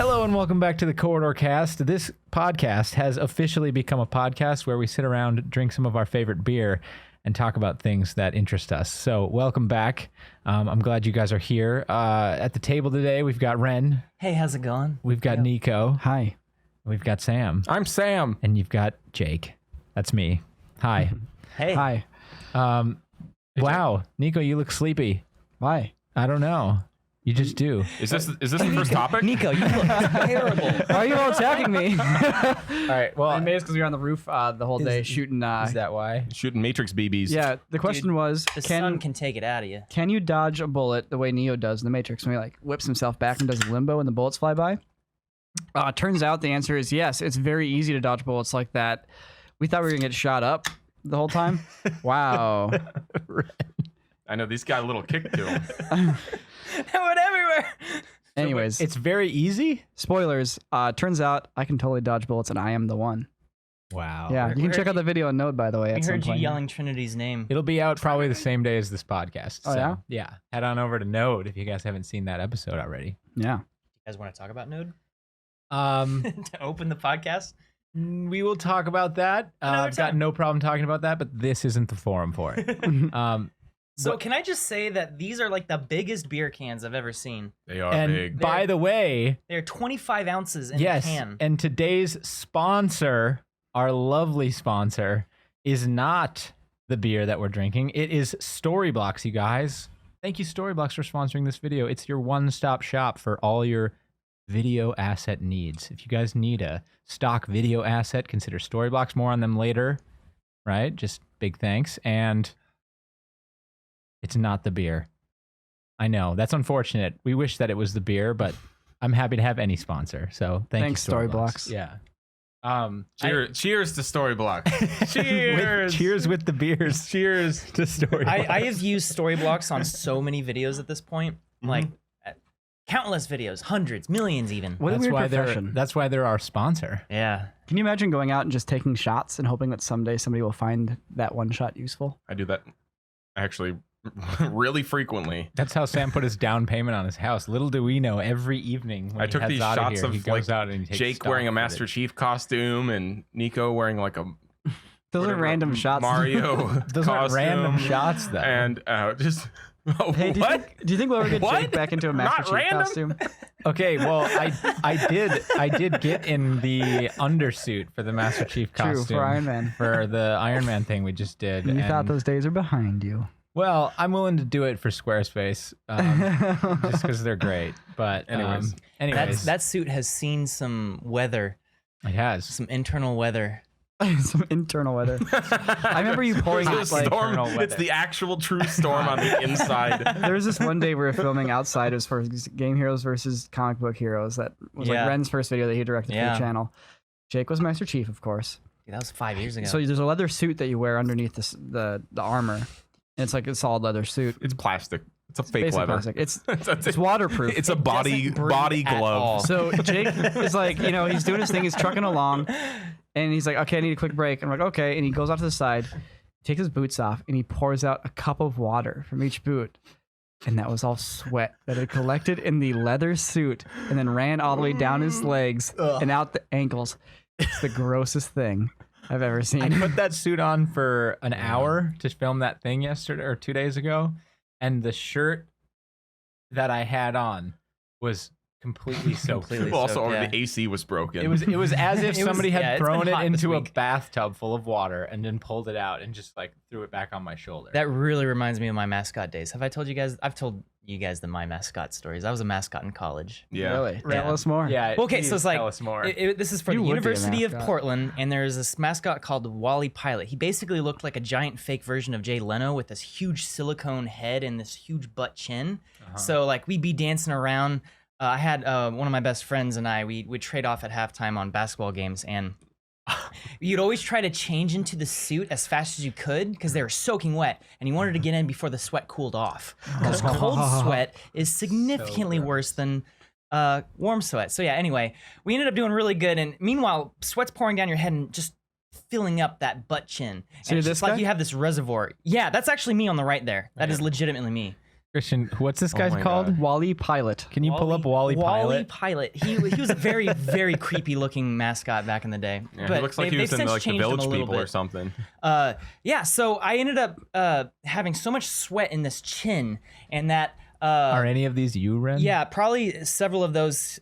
Hello and welcome back to the Corridor Cast. This podcast has officially become a podcast where we sit around, drink some of our favorite beer, and talk about things that interest us. So welcome back. I'm glad you guys are here. At the table today, we've got Wren. Hey, how's it going? We've got Niko. Hi. We've got Sam. I'm Sam. And you've got Jake. That's me. Hi. Hey. Hi. Wow. Niko, you look sleepy. Why? I don't know. You just do. Is this the first topic? Niko, you look terrible. Why are you all attacking me? All right. Well, Maybe it's because we were on the roof the whole day shooting. is that why? Shooting Matrix BBs. Yeah. The question was, The sun can take it out of you. can you dodge a bullet the way Neo does in the Matrix when he like whips himself back and does a limbo and the bullets fly by? Turns out the answer is yes. It's very easy to dodge bullets like that. We thought we were gonna get shot up the whole time. Wow. I know these got a little kick to them. That went everywhere. Anyways, It's very easy? spoilers. Turns out I can totally dodge bullets and I am the one. Wow. Yeah, you can check out the video on Node, by the way. I at some heard you point. yelling Trinity's name. It'll be out probably the same day as this podcast. Oh, yeah? Yeah. Head on over to Node if you guys haven't seen that episode already. Yeah. You guys want to talk about Node? To open the podcast? we will talk about that. Another I've got time. no problem talking about that, but this isn't the forum for it. So can I just say that these are like the biggest beer cans I've ever seen. They are and big. by the way, They're 25 ounces in yes, a can. and today's sponsor, our lovely sponsor, is not the beer that we're drinking. It is Storyblocks, you guys. Thank you, Storyblocks, for sponsoring this video. It's your one-stop shop for all your video asset needs. If you guys need a stock video asset, consider Storyblocks. More on them later, right? Just big thanks. And it's not the beer. I know, that's unfortunate. We wish that it was the beer, but I'm happy to have any sponsor. So Thanks, you, Storyblocks. Yeah. Cheers to Storyblocks. Cheers. Cheers with the beers. Cheers. To Storyblocks. I have used Storyblocks on so many videos at this point. Like countless videos, hundreds, millions even. What a That's weird why profession. that's why they're our sponsor. Yeah. Can you imagine going out and just taking shots and hoping that someday somebody will find that one shot useful? I do that actually really frequently. That's how Sam put his down payment on his house. Little do we know, every evening when I he took heads these out shots here, of he goes like out and he takes Jake stock wearing a with Master it. Chief costume and Niko wearing like a Those are whatever, random shots. Mario Those aren't costume. random shots, though. And just Hey, what? do you think we'll ever get What? Jake back into a Master Not Chief random? costume? Okay, well, I did get in the undersuit for the Master Chief True, costume for Iron Man. for the Iron Man thing we just did. You thought and- those days are behind you. Well, I'm willing to do it for Squarespace, just because they're great. But anyways, That suit has seen some weather, it has. some internal weather. Some internal weather. I remember you pouring It's this the like storm. eternal weather. It's the actual true storm on the inside. there was this one day we were filming outside. It was for Game Heroes versus Comic Book Heroes. That was Yeah. like Ren's first video that he directed for Yeah. the channel. Jake was Master Chief, of course. That was 5 years ago. So there's a leather suit that you wear underneath the armor. And it's like a solid leather suit. It's plastic. It's a fake Basically leather. plastic. It's waterproof. It's a body doesn't breathe at glove. all. So Jake is like, he's doing his thing, he's trucking along, and he's like, okay, I need a quick break. And I'm like, okay. And he goes off to the side, takes his boots off, and he pours out a cup of water from each boot. And that was all sweat that had collected in the leather suit and then ran all the way down his legs and out the ankles. It's the grossest thing I've ever I seen. put that suit on for an hour to film that thing yesterday or 2 days ago, and the shirt that I had on was completely soaked. Completely Well, also, soaked, yeah. the AC was broken. It was as if It was- somebody had yeah, it's been thrown it hot this into a week. bathtub full of water and then pulled it out and just like threw it back on my shoulder. That really reminds me of my mascot days. Have I told you guys? I've told you guys the my mascot stories. I was a mascot in college. yeah. Really? Yeah. Tell us more. yeah. Well, okay, please so it's like tell us more. this is for You the would be a University of mascot. Portland, and there's this mascot called Wally Pilot. He basically looked like a giant fake version of Jay Leno with this huge silicone head and this huge butt chin. So like we'd be dancing around. I had one of my best friends and I, we would trade off at halftime on basketball games, and you'd always try to change into the suit as fast as you could because they were soaking wet, and you wanted to get in before the sweat cooled off. Because cold sweat is significantly worse than warm sweat. So yeah, anyway, we ended up doing really good, and meanwhile, sweat's pouring down your head and just filling up that butt chin. So And you're it's this just like guy? you have this reservoir. Yeah, that's actually me on the right there. That is legitimately me. Christian, what's this guy's my called? God. Wally Pilot. Can you pull up Wally Pilot? Pilot. He was a very, very creepy looking mascot back in the day. Yeah, but he looks like he they've was in since like the changed him a Village little People or bit. something. Yeah, so I ended up having so much sweat in this chin, and that Are any of these you, Wren? yeah, probably several of those.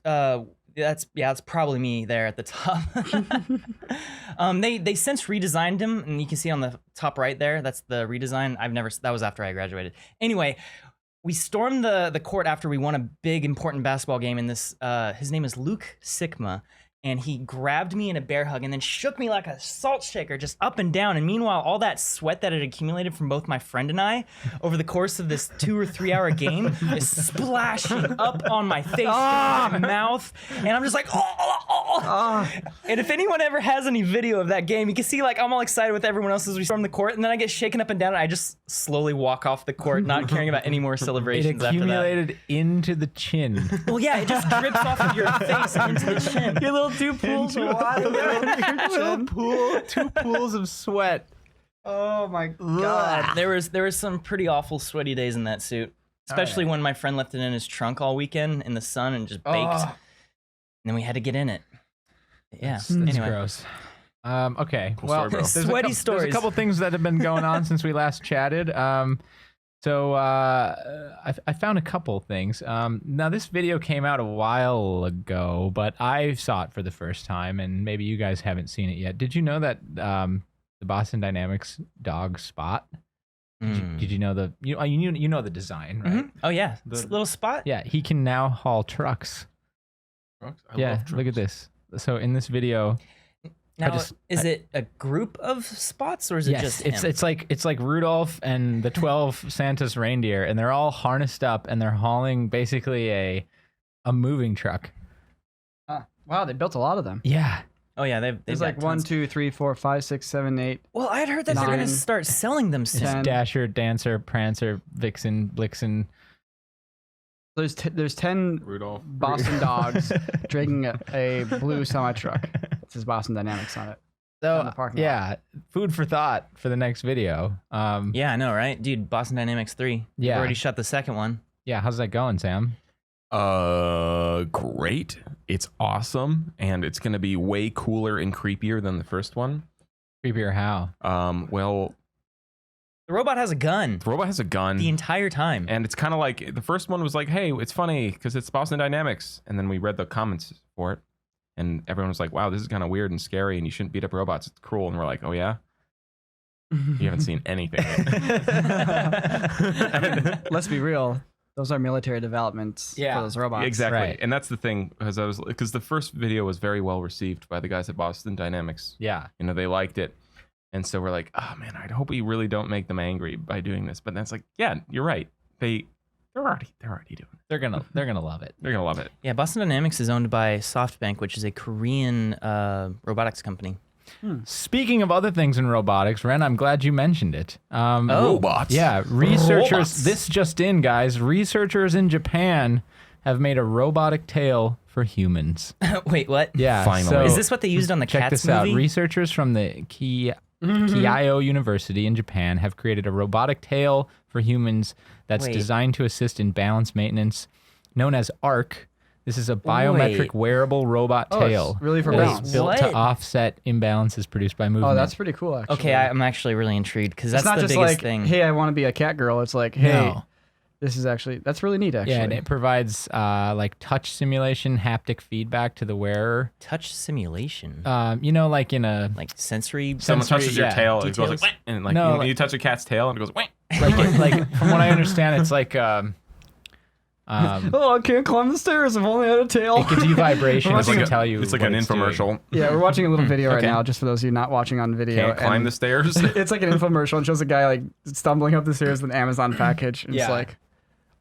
That's probably me there at the top. They since redesigned him, and you can see on the top right there. That's the redesign. That was after I graduated. Anyway, we stormed the court after we won a big important basketball game. In this, his name is Luke Sikma. And he grabbed me in a bear hug and then shook me like a salt shaker, just up and down. And meanwhile, all that sweat that had accumulated from both my friend and I over the course of this 2 or 3 hour game is splashing up on my face, my mouth. And I'm just like, And if anyone ever has any video of that game, you can see like I'm all excited with everyone else as we storm the court. And then I get shaken up and down and I just slowly walk off the court, not caring about any more It celebrations after that. accumulated into the chin. Well, yeah, it just drips off of your face and into the chin. Your little 2 pools of water. Two pools of sweat. Oh my god. There was some pretty awful sweaty days in that suit, especially when my friend left it in his trunk all weekend in the sun and just baked. And then we had to get in it. Yeah. That's anyway. gross. Okay. Cool well, story, bro. there's a Sweaty There's stories. a couple things that have been going on since we last chatted. So I found a couple things. Now this video came out a while ago, but I saw it for the first time, and maybe you guys haven't seen it yet. Did you know that the Boston Dynamics dog Spot? Did you know you know the design, right? Oh yeah, this little spot. Yeah, he can now haul trucks. Trucks? I Yeah, love look at trucks. this. So in this video, Now, is it a group of spots or is it just him? it's like Rudolph and the 12 Santa's reindeer, and they're all harnessed up and they're hauling basically a moving truck. Wow, they built a lot of them. Yeah. Oh yeah, they've There's got like 1, tons. 2, 3, 4, 5, 6, 7, 8. Well, I had heard that they're 9, gonna start selling them soon. 10. Dasher, Dancer, Prancer, Vixen, Blixen. There's 10 Rudolph. Boston dogs dragging a blue semi truck. It says Boston Dynamics on it. So in the parking lot. yeah, food for thought for the next video. Yeah, I know, right, dude? Boston Dynamics 3. Yeah. We've already shot the second one. Yeah, how's that going, Sam? Great. It's awesome, and it's gonna be way cooler and creepier than the first one. Creepier how? Well, The robot has a gun the robot has a gun, the entire time. and it's kind of like the first one was like, "Hey, it's funny because it's Boston Dynamics," and then we read the comments for it, and everyone was like, "Wow, this is kind of weird and scary, and you shouldn't beat up robots. It's cruel." And we're like, "Oh yeah, you haven't seen anything." Let's be real. Those are military developments Yeah. for those robots. Exactly, Right. and that's the thing because the first video was very well received by the guys at Boston Dynamics. Yeah. You know, they liked it, and so we're like, "Oh man, I hope we really don't make them angry by doing this." But that's like, yeah, you're right. They're already doing it. They're gonna love it. They're gonna love it. Yeah, Boston Dynamics is owned by SoftBank, which is a Korean robotics company. Speaking of other things in robotics, Wren, I'm glad you mentioned it. Robots. Yeah, researchers. Robots. This just in, guys. Researchers in Japan have made a robotic tail for humans. Wait, what? Yeah, Finally. so Is this what they used on the check Cats this out. movie? Researchers from the Keio University in Japan have created a robotic tail for humans that's Wait. designed to assist in balance maintenance, known as ARC. This is a biometric Wait. wearable robot Oh, it's tail. really for that is balance. built to What? offset imbalances produced by movement. Oh, that's pretty cool, actually. Okay, I'm actually really intrigued because that's it's not the just biggest like, thing. hey, I want to be a cat girl. It's like, hey, No. this is actually, that's really neat, actually. Yeah, and it provides like touch simulation, haptic feedback to the wearer. Touch simulation, You know, like in a like sensory. Someone Sensory, touches your yeah, tail, it goes details. like, "Wah," and like No, you touch a cat's tail, and it goes, "Wah." like from what I understand, it's like Oh, I can't climb the stairs. I've only had a tail. it gives you vibrations It's like to a- tell you. It's like what an it's doing. infomercial. Yeah, we're watching a little video right Okay. now, just for those of you not watching on video. Can't climb and the stairs. It's like an infomercial and shows a guy like stumbling up the stairs with an Amazon package. And Yeah. it's like,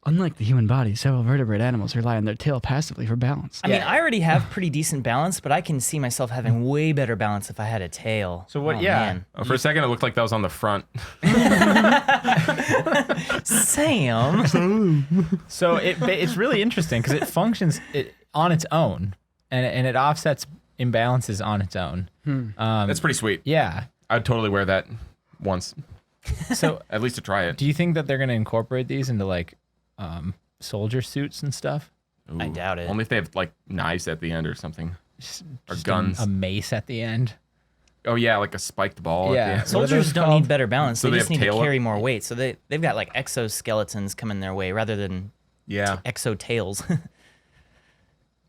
unlike the human body, several vertebrate animals rely on their tail passively for balance. I mean, I already have pretty decent balance, but I can see myself having way better balance if I had a tail. So what- Oh, yeah. man. For a second, it looked like that was on the front. Sam. So it's really interesting because it functions on its own, and it offsets imbalances on its own. That's pretty sweet. Yeah. I'd totally wear that once, So at least to try it. do you think that they're going to incorporate these into like soldier suits and stuff. I doubt it. Only if they have like knives at the end or something, or Just guns. a mace at the end. Oh yeah, like a spiked ball. Yeah. At the end. So- What are Soldiers those don't called? need better balance. So they they just have need to tail- carry more weight. So they've got like exoskeletons coming their way rather than Yeah. exo tails.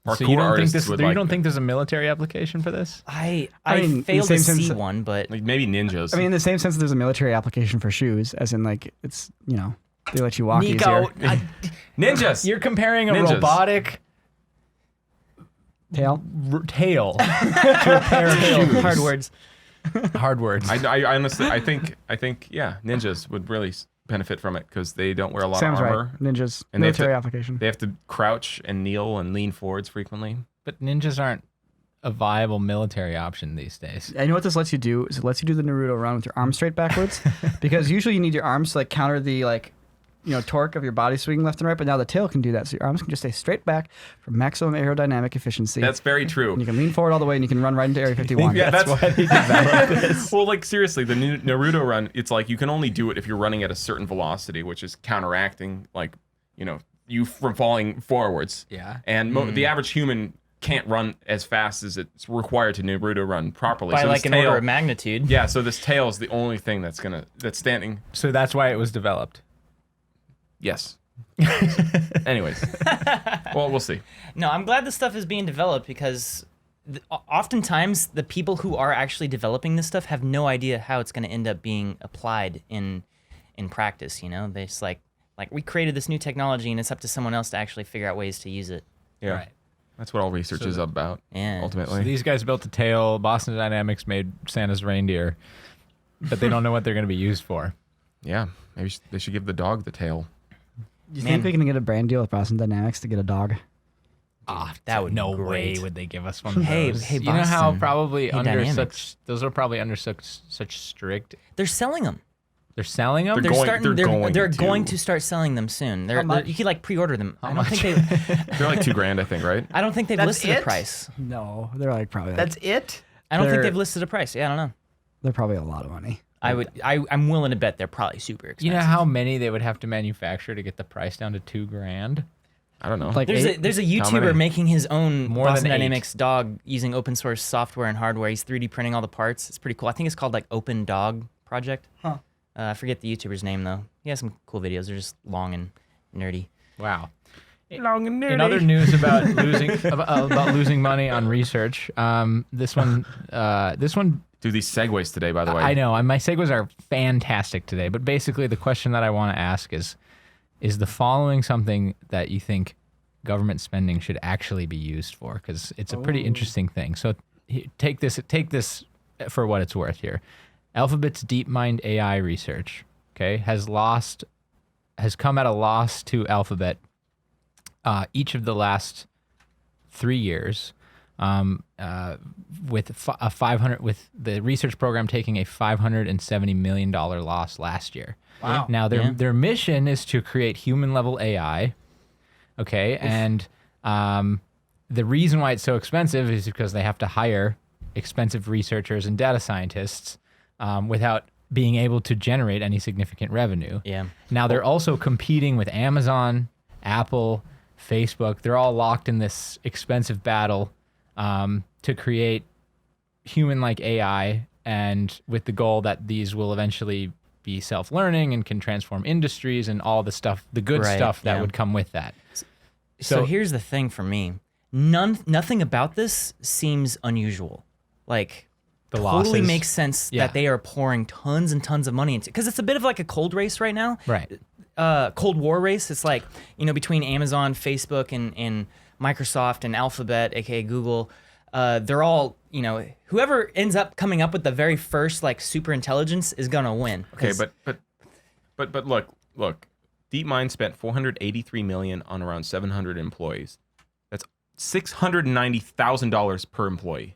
So Parkour you don't think artists this? would You like don't that. think there's a military application for this? I mean, in the failed to same see sense- one, but Like maybe ninjas. I mean, in the same sense, there's a military application for shoes, as in like it's they let you walk easier. Niko, ninjas. you're comparing a Ninjas. robotic Tail. tail to a pair of shoes. hard words. Hard words. I honestly, I think, yeah, ninjas would really benefit from it because they don't wear a lot Sam's of right. armor. Ninjas. And they have military to- application. They have to crouch and kneel and lean forwards frequently. But ninjas aren't a viable military option these days. I know what this lets you do is it lets you do the Naruto run with your arms straight backwards, because usually you need your arms to like counter the torque of your body swinging left and right. But now the tail can do that, so your arms can just stay straight back for maximum aerodynamic efficiency. That's very true. and you can lean forward all the way, and you can run right into Area 51. Yeah, that's why they developed this. Well, like seriously, the new Naruto run, it's like you can only do it if you're running at a certain velocity, which is counteracting, like, you from falling forwards. Yeah. And the average human can't run as fast as it's required to Naruto run properly. By so like this an order of magnitude. Yeah, so this tail is the only thing that's standing. So that's why it was developed. Yes. Anyways. Well, we'll see. No, I'm glad this stuff is being developed because oftentimes the people who are actually developing this stuff have no idea how it's going to end up being applied in practice. They just like we created this new technology and it's up to someone else to actually figure out ways to use it. Yeah. Right. That's what all research is about, Yeah. ultimately. So these guys built a tail. Boston Dynamics made Santa's reindeer, but they don't know what they're going to be used for. Yeah. Maybe they should give the dog the tail. Do you Man. think we can get a brand deal with Boston Dynamics to get a dog? That would no be great. way would they give us one of Hey, those. hey, you know how Boston. probably Hey, under Dynamics. those are probably under such strict. They're selling them. They're selling them. They're They're going going to. to start selling them soon. How much? You can like pre-order them. I don't much? think They're like $2,000, I think, right? I don't think they've That's listed a it? price. No, they're like probably. Like, it. I don't think They're- they've listed a price. Yeah, I don't know. they're probably a lot of money. I'm willing to bet they're probably super expensive. You know how many they would have to manufacture to get the price down to $2,000? I don't know. Like There's eight? a How YouTuber many? making his own More Boston than 8. Dynamics dog using open source software and hardware. He's 3D printing all the parts. It's pretty cool. I think it's called like Open Dog Project. Huh. I forget the YouTuber's name though. He has some cool videos. They're just long and nerdy. Wow. Long and In other news about losing money on research, this one. Do these segues today, by the way. I know, my segues are fantastic today. But basically, the question that I want to ask is the following something that you think government spending should actually be used for? Because it's a pretty interesting thing. So take this for what it's worth here. Alphabet's DeepMind AI research, okay, has come at a loss to Alphabet each of the last 3 years, with the research program taking a $570 million loss last year. Wow. Now their mission is to create human level AI, okay, and the reason why it's so expensive is because they have to hire expensive researchers and data scientists without being able to generate any significant revenue. Yeah. Now they're also competing with Amazon, Apple, Facebook. They're all locked in this expensive battle to create human-like AI, and with the goal that these will eventually be self-learning and can transform industries and all the stuff, the good Right, stuff that yeah. would come with that. So here's the thing for me. Nothing about this seems unusual. Like The totally losses. makes sense Yeah. that they are pouring tons and tons of money into, because it's a bit of like a cold race right now. Right. Cold War race. It's like, between Amazon, Facebook, and Microsoft and Alphabet, aka Google. They're all, whoever ends up coming up with the very first like super intelligence is gonna win. Okay, 'Cause- but look. DeepMind spent $483 million on around 700 employees. That's $690,000 per employee.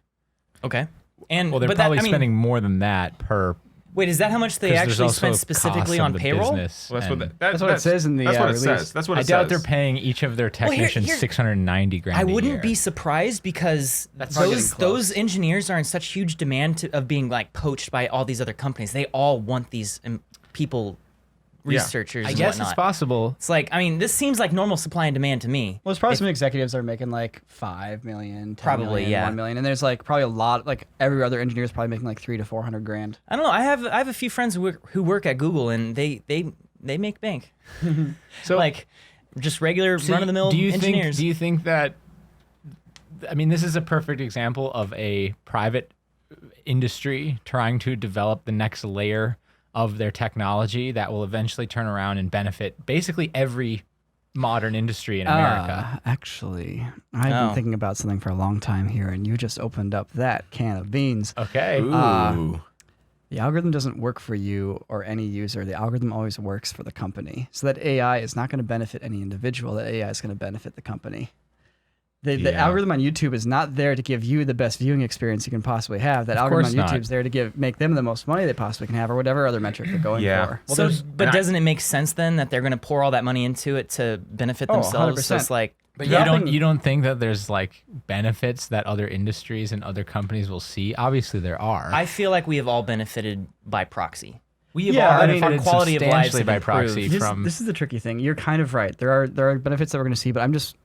okay. And Well, they're but probably that, I mean, spending more than that per. wait, is that how much they 'cause there's actually also spent specifically costs of on the payroll? business, Well, that's and what That's what it says in the That's what it release. says. That's what it I says. doubt they're paying each of their Well, here- technicians here- $690,000. I a wouldn't year. be surprised because probably getting those close. engineers are in such huge demand of being like poached by all these other companies. They all want these people researchers. I and guess whatnot. it's possible. It's like, I mean, this seems like normal supply and demand to me. Well, there's probably some executives that are making like 5 million, 10 Probably, million, yeah. 1 million, and there's like probably a lot. Like every other engineer is probably making like 300 to 400 grand. I don't know. I have a few friends who work at Google, and they make bank. So like just regular So run of the mill do you engineers. do you think that? I mean, this is a perfect example of a private industry trying to develop the next layer of their technology that will eventually turn around and benefit basically every modern industry in America. Actually, I've Oh. been thinking about something for a long time here, and you just opened up that can of beans. Okay. Ooh. The algorithm doesn't work for you or any user. The algorithm always works for the company. So that AI is not going to benefit any individual. That AI is going to benefit the company. The Yeah. algorithm on YouTube is not there to give you the best viewing experience you can possibly have. That Of algorithm course on not. YouTube is there to make them the most money they possibly can have, or whatever other metric they're going Yeah. for. Well, so, there's- but and I- doesn't it make sense then that they're going to pour all that money into it to benefit Oh, themselves? So 100%. it's like, But Dropping- you don't think that there's like benefits that other industries and other companies will see? Obviously there are. I feel like we have all benefited by proxy. we have Yeah, all I mean, benefited our quality of lives substantially have by improved. proxy This, from this is the tricky thing. You're kind of right. There are benefits that we're going to see, but I'm just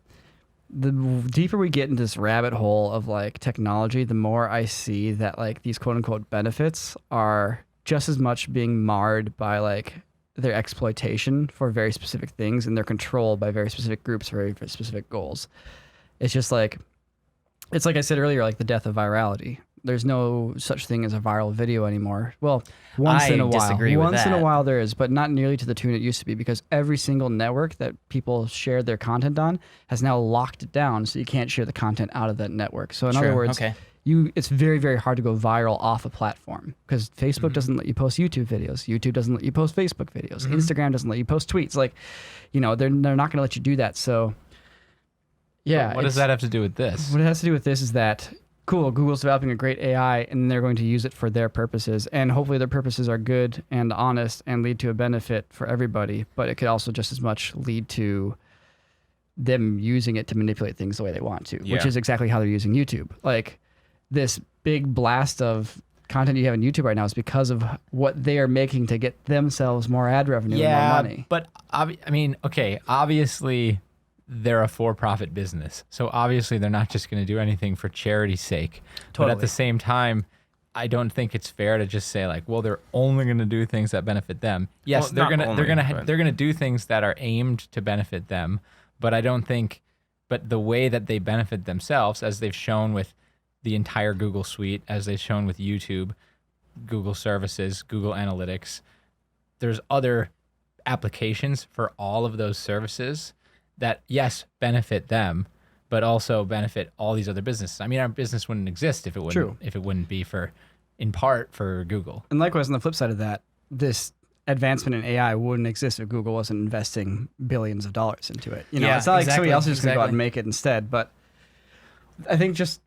the deeper we get into this rabbit hole of like technology, the more I see that like these quote unquote benefits are just as much being marred by like their exploitation for very specific things, and they're controlled by very specific groups for very specific goals. It's just like it's like I said earlier, like the death of virality. There's no such thing as a viral video anymore. Well, once I in a while. disagree with Once in a that. while there is, but not nearly to the tune it used to be, because every single network that people share their content on has now locked it down, so you can't share the content out of that network. So in other True, words, okay. it's very, very hard to go viral off a platform, because Facebook doesn't let you post YouTube videos. YouTube doesn't let you post Facebook videos. Instagram doesn't let you post tweets. Like, they're not going to let you do that. So yeah. what does that have to do with this? What it has to do with this is that, cool, Google's developing a great AI, and they're going to use it for their purposes. And hopefully their purposes are good and honest and lead to a benefit for everybody. But it could also just as much lead to them using it to manipulate things the way they want to, which Yeah. is exactly how they're using YouTube. Like, this big blast of content you have on YouTube right now is because of what they are making to get themselves more ad revenue and more money. but I mean, okay, obviously they're a for-profit business, so obviously they're not just going to do anything for charity's sake. But at Totally. the same time, I don't think it's fair to just say like, well, they're only going to do things that benefit them. Yes, Well, they're not gonna only, but- they're gonna do things that are aimed to benefit them, but I don't think. But the way that they benefit themselves, as they've shown with the entire Google suite, as they've shown with YouTube, Google services, Google Analytics, there's other applications for all of those services that, yes, benefit them, but also benefit all these other businesses. I mean, our business wouldn't exist if it wouldn't True. if it wouldn't be in part for Google. And likewise, on the flip side of that, this advancement in AI wouldn't exist if Google wasn't investing billions of dollars into it. Yeah, it's not like exactly, somebody else is just going to go out exactly. and make it instead. But I think just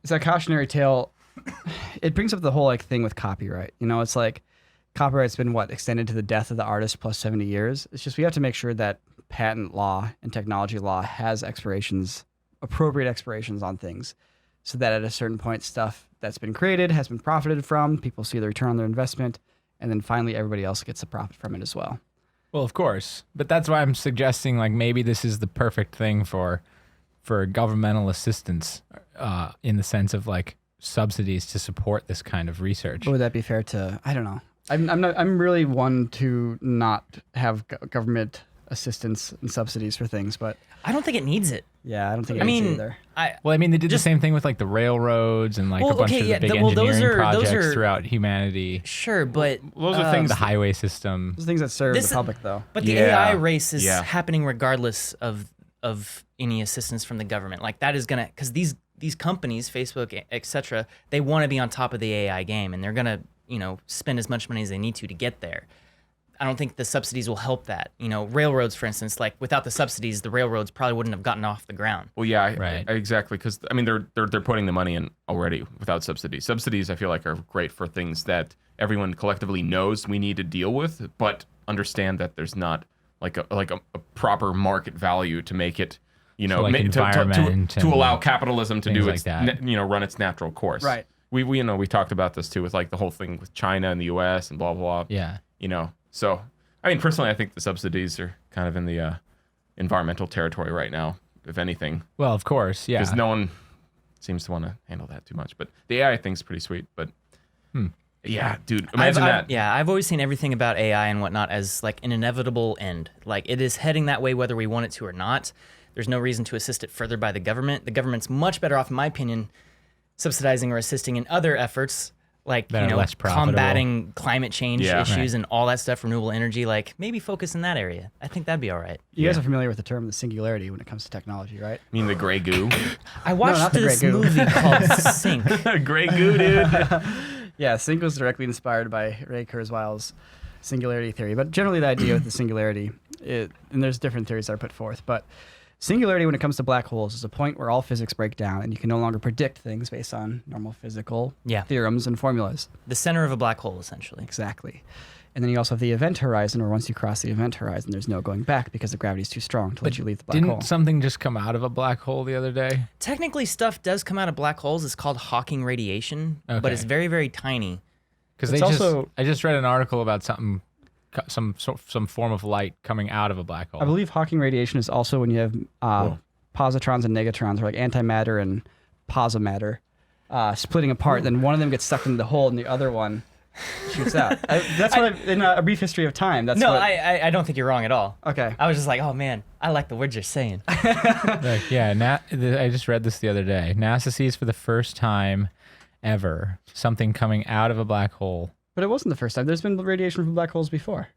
it's a cautionary tale. It brings up the whole like thing with copyright. It's like copyright's been extended to the death of the artist plus 70 years. It's just we have to make sure that patent law and technology law has appropriate expirations on things, so that at a certain point, stuff that's been created has been profited from, people see the return on their investment, and then finally everybody else gets a profit from it as well. Well, of course, but that's why I'm suggesting like maybe this is the perfect thing for governmental assistance, in the sense of like subsidies to support this kind of research. But would that be fair to? I don't know. I'm really one to not have government assistance and subsidies for things, but I don't think it needs it. yeah, I don't think it I needs mean, either. Well, I mean, they did the same thing with like the railroads and like Well, a bunch okay, of the yeah, big well, those engineering are- those projects are- throughout humanity. Sure, but Those are things The highway system. Those things that serve this the is- public, though. But the Yeah, AI race is yeah. happening regardless of any assistance from the government. Like that is gonna, because these companies, Facebook, etc., they want to be on top of the AI game, and they're gonna spend as much money as they need to get there. I don't think the subsidies will help that. Railroads, for instance, like without the subsidies, the railroads probably wouldn't have gotten off the ground. Well, yeah, Right. exactly. Because I mean, they're putting the money in already without subsidies. Subsidies, I feel like, are great for things that everyone collectively knows we need to deal with, but understand that there's not like a proper market value to make it, So, like, to environment to and allow capitalism to things do like its that. run its natural course. Right. We talked about this too with like the whole thing with China and the U.S. and blah blah blah. Yeah. So I mean, personally, I think the subsidies are kind of in the environmental territory right now, if anything, Well, of course, yeah. because no one seems to want to handle that too much. But the AI thing's pretty sweet. But yeah, dude, imagine that. Yeah, I've always seen everything about AI and whatnot as like an inevitable end. Like it is heading that way whether we want it to or not. There's no reason to assist it further by the government. The government's much better off, in my opinion, subsidizing or assisting in other efforts like That are less profitable. combating climate change Yeah. issues Right. and all that stuff, renewable energy. Like maybe focus in that area. I think that'd be all right. You guys are familiar with the term the singularity when it comes to technology, right? I mean, the gray goo. I watched not the this Grey Goo. movie called Sync. Gray goo, dude. Yeah, Sync was directly inspired by Ray Kurzweil's singularity theory. But generally, the idea with the singularity, and there's different theories that are put forth, but singularity when it comes to black holes is a point where all physics break down and you can no longer predict things based on normal physical Yeah. theorems and formulas. The center of a black hole, essentially. Exactly. And then you also have the event horizon, where once you cross the event horizon, there's no going back because the gravity is too strong to let you leave the black Didn't hole. something just come out of a black hole the other day? Technically, stuff does come out of black holes. It's called Hawking radiation, but Okay. it's very, very tiny. Because It's also- I just read an article about something, some form of light coming out of a black hole. I believe Hawking radiation is also when you have positrons and negatrons, or like antimatter and posimatter, splitting apart. Then one of them gets sucked into the hole, and the other one shoots out. That's what in a brief history of time. That's No, what. I don't think you're wrong at all. Okay. I was just like, oh man, I like the words you're saying. Like, yeah, I just read this the other day. NASA sees for the first time ever something coming out of a black hole. But it wasn't the first time. There's been radiation from black holes before.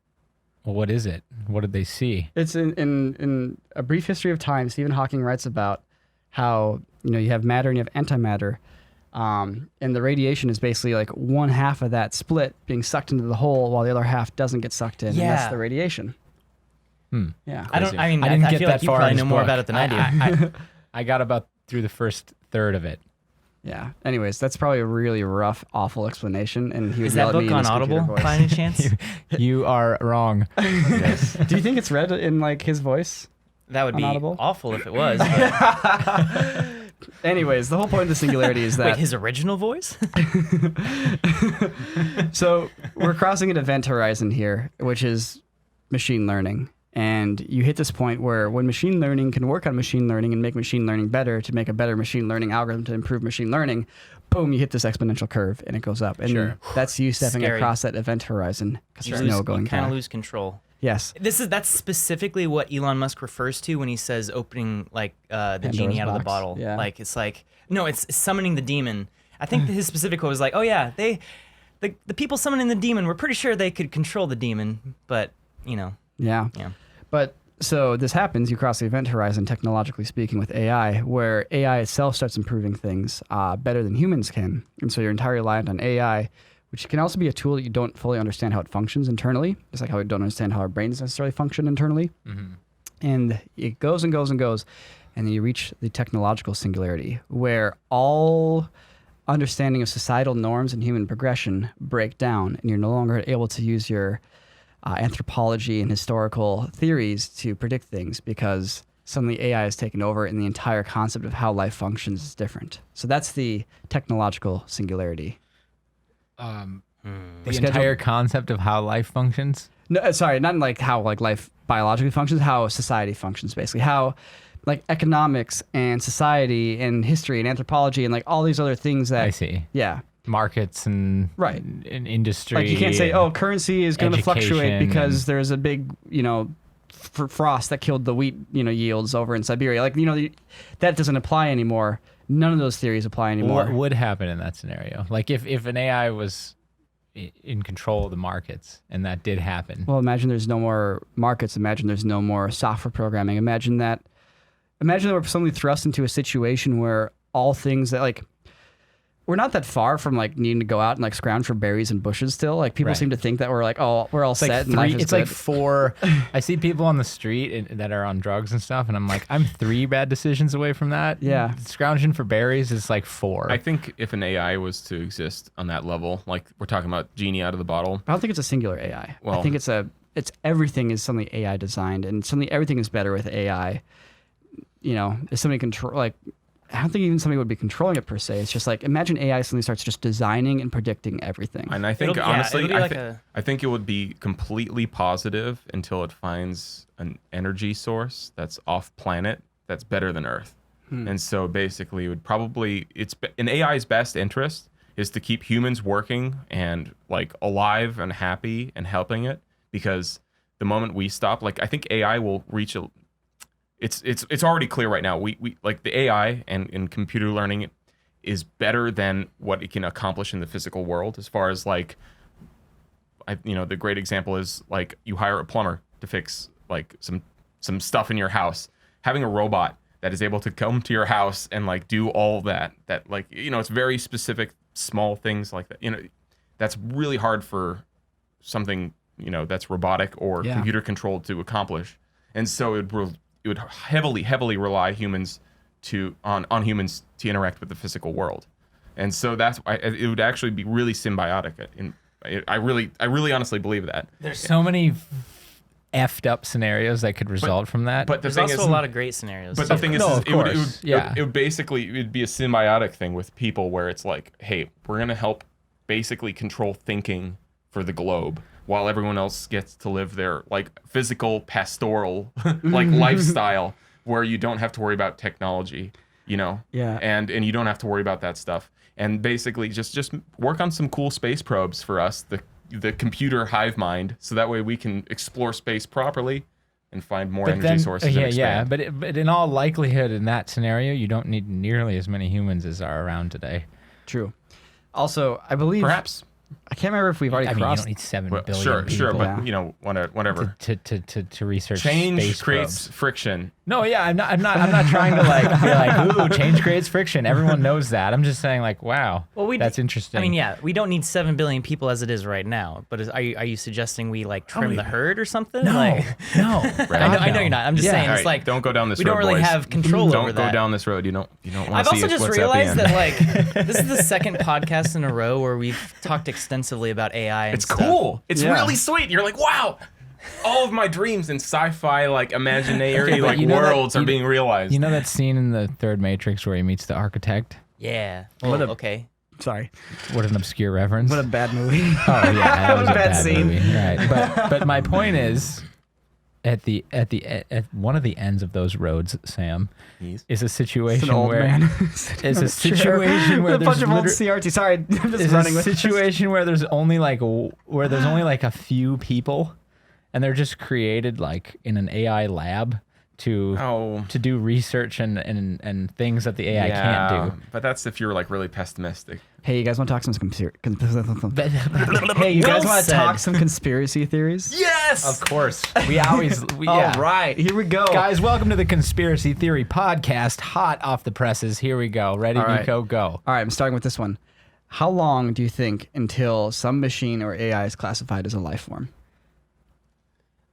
Well, what is it? What did they see? It's in a brief history of time. Stephen Hawking writes about how you have matter and you have antimatter, and the radiation is basically like one half of that split being sucked into the hole, while the other half doesn't get sucked in. And that's Yeah. the radiation. Yeah. I don't. I mean, I didn't get feel that like you far probably in know his more book. about it than I do. I got about through the first third of it. Yeah. Anyways, that's probably a really rough, awful explanation, and he would Is yell that at me book in on his computer Audible voice. by any chance? You are wrong. Do you think it's read in like his voice? That would be On Audible? awful if it was. But... Anyways, the whole point of the singularity is that Wait, his original voice? so we're crossing an event horizon here, which is machine learning. And you hit this point where when machine learning can work on machine learning and make machine learning better to make a better machine learning algorithm to improve machine learning, boom, you hit this exponential curve and it goes up. And Sure. that's you stepping Scary. across that event horizon because there's no going you kind back. of lose control. Yes. That's specifically what Elon Musk refers to when he says opening like the genie Pandora's out of the box. bottle. Yeah. Like it's like no, it's summoning the demon. I think his specific quote was like, oh yeah, the people summoning the demon were pretty sure they could control the demon, but Yeah. Yeah. But so this happens, you cross the event horizon, technologically speaking, with AI, where AI itself starts improving things better than humans can. And so you're entirely reliant on AI, which can also be a tool that you don't fully understand how it functions internally, just like how we don't understand how our brains necessarily function internally. And it goes and goes and goes. And then you reach the technological singularity, where all understanding of societal norms and human progression break down, and you're no longer able to use your anthropology and historical theories to predict things because suddenly AI has taken over and the entire concept of how life functions is different. So that's the technological singularity. The scheduled- entire concept of how life functions. No, sorry, not like how like life biologically functions, how society functions, basically. How like economics and society and history and anthropology and like all these other things that I see. yeah. Markets and Right. and industry. Like you can't say, and- oh, currency is going to fluctuate education because and- there's a big, frost that killed the wheat, yields over in Siberia. Like, that doesn't apply anymore. None of those theories apply anymore. What would happen in that scenario? Like if an AI was in control of the markets and that did happen. Well, imagine there's no more markets. Imagine there's no more software programming. Imagine that we're suddenly thrust into a situation where all things that like, we're not that far from like needing to go out and like scrounge for berries and bushes still. Like people Right. seem to think that we're like, oh, we're all It's like set and life three. is It's like good. 4. I see people on the street that are on drugs and stuff, and I'm like, I'm 3 bad decisions away from that. Yeah. Scrounging for berries is like 4. I think if an AI was to exist on that level, like we're talking about genie out of the bottle, I don't think it's a singular AI. I Well- think it's everything is suddenly AI designed, and suddenly everything is better with AI. If somebody control like I don't think even somebody would be controlling it per se. It's just like, imagine AI suddenly starts just designing and predicting everything. And I think honestly, it'll be like I think it would be completely positive until it finds an energy source that's off planet that's better than Earth. And so basically, it would probably it's in AI's best interest is to keep humans working and like alive and happy and helping it, because the moment we stop, like I think AI will reach a. It's already clear right now. We like the AI and computer learning is better than what it can accomplish in the physical world. As far as like, the great example is like you hire a plumber to fix like some stuff in your house. Having a robot that is able to come to your house and like do all that like it's very specific small things like that. That's really hard for something that's robotic or computer controlled to accomplish. And so it would heavily rely on humans to interact with the physical world. And so that's why it would actually be really symbiotic. I really honestly believe that. There's so many effed up scenarios that could result from that. But there's also a lot of great scenarios. But the thing is, it would basically it'd be a symbiotic thing with people where it's like, hey, we're gonna help basically control thinking for the globe, while everyone else gets to live their like physical pastoral like lifestyle where you don't have to worry about technology, and you don't have to worry about that stuff. And basically just work on some cool space probes for us, the computer hive mind, so that way we can explore space properly and find more energy sources. But in all likelihood, in that scenario, you don't need nearly as many humans as are around today. True. Also, I believe perhaps I can't remember if we've already crossed. You don't need 7 billion Sure, people. but whatever. To research change space creates probes. friction. No, yeah, I'm not trying to like be like, ooh, change creates friction. Everyone knows that. I'm just saying like, wow, that's interesting. I mean, yeah, we don't need 7 billion people as it is right now. But are you suggesting we like trim the herd or something? No, no. I know you're not. I'm just saying it's like don't go down this road. We don't really boys. have control over that. Don't go down this road. You don't want I've to see also just what's realized at the that end. like this is the second podcast in a row where we've talked extensively about AI. And It's stuff. cool. It's really sweet. You're like, wow. All of my dreams in sci-fi, like imaginary, like worlds are being realized. You know that scene in the third Matrix where he meets the architect? Yeah. Okay. Sorry. What an obscure reference. What a bad movie. Oh yeah, that was a bad scene. movie. Right. But my point is, at one of the ends of those roads, Sam, is a situation where is a situation where a bunch there's of old CRT. Sorry, I'm just running with a situation where there's only like a few people, and they're just created like in an AI lab to do research and things that the AI can't do. But that's if you're like really pessimistic. Hey, you guys want to talk some Hey, you guys want to talk some conspiracy theories? Yes, of course. All right, here we go, guys. Welcome to the Conspiracy Theory Podcast, hot off the presses. Here we go. Ready, Niko? Go. All right, I'm starting with this one. How long do you think until some machine or AI is classified as a life form?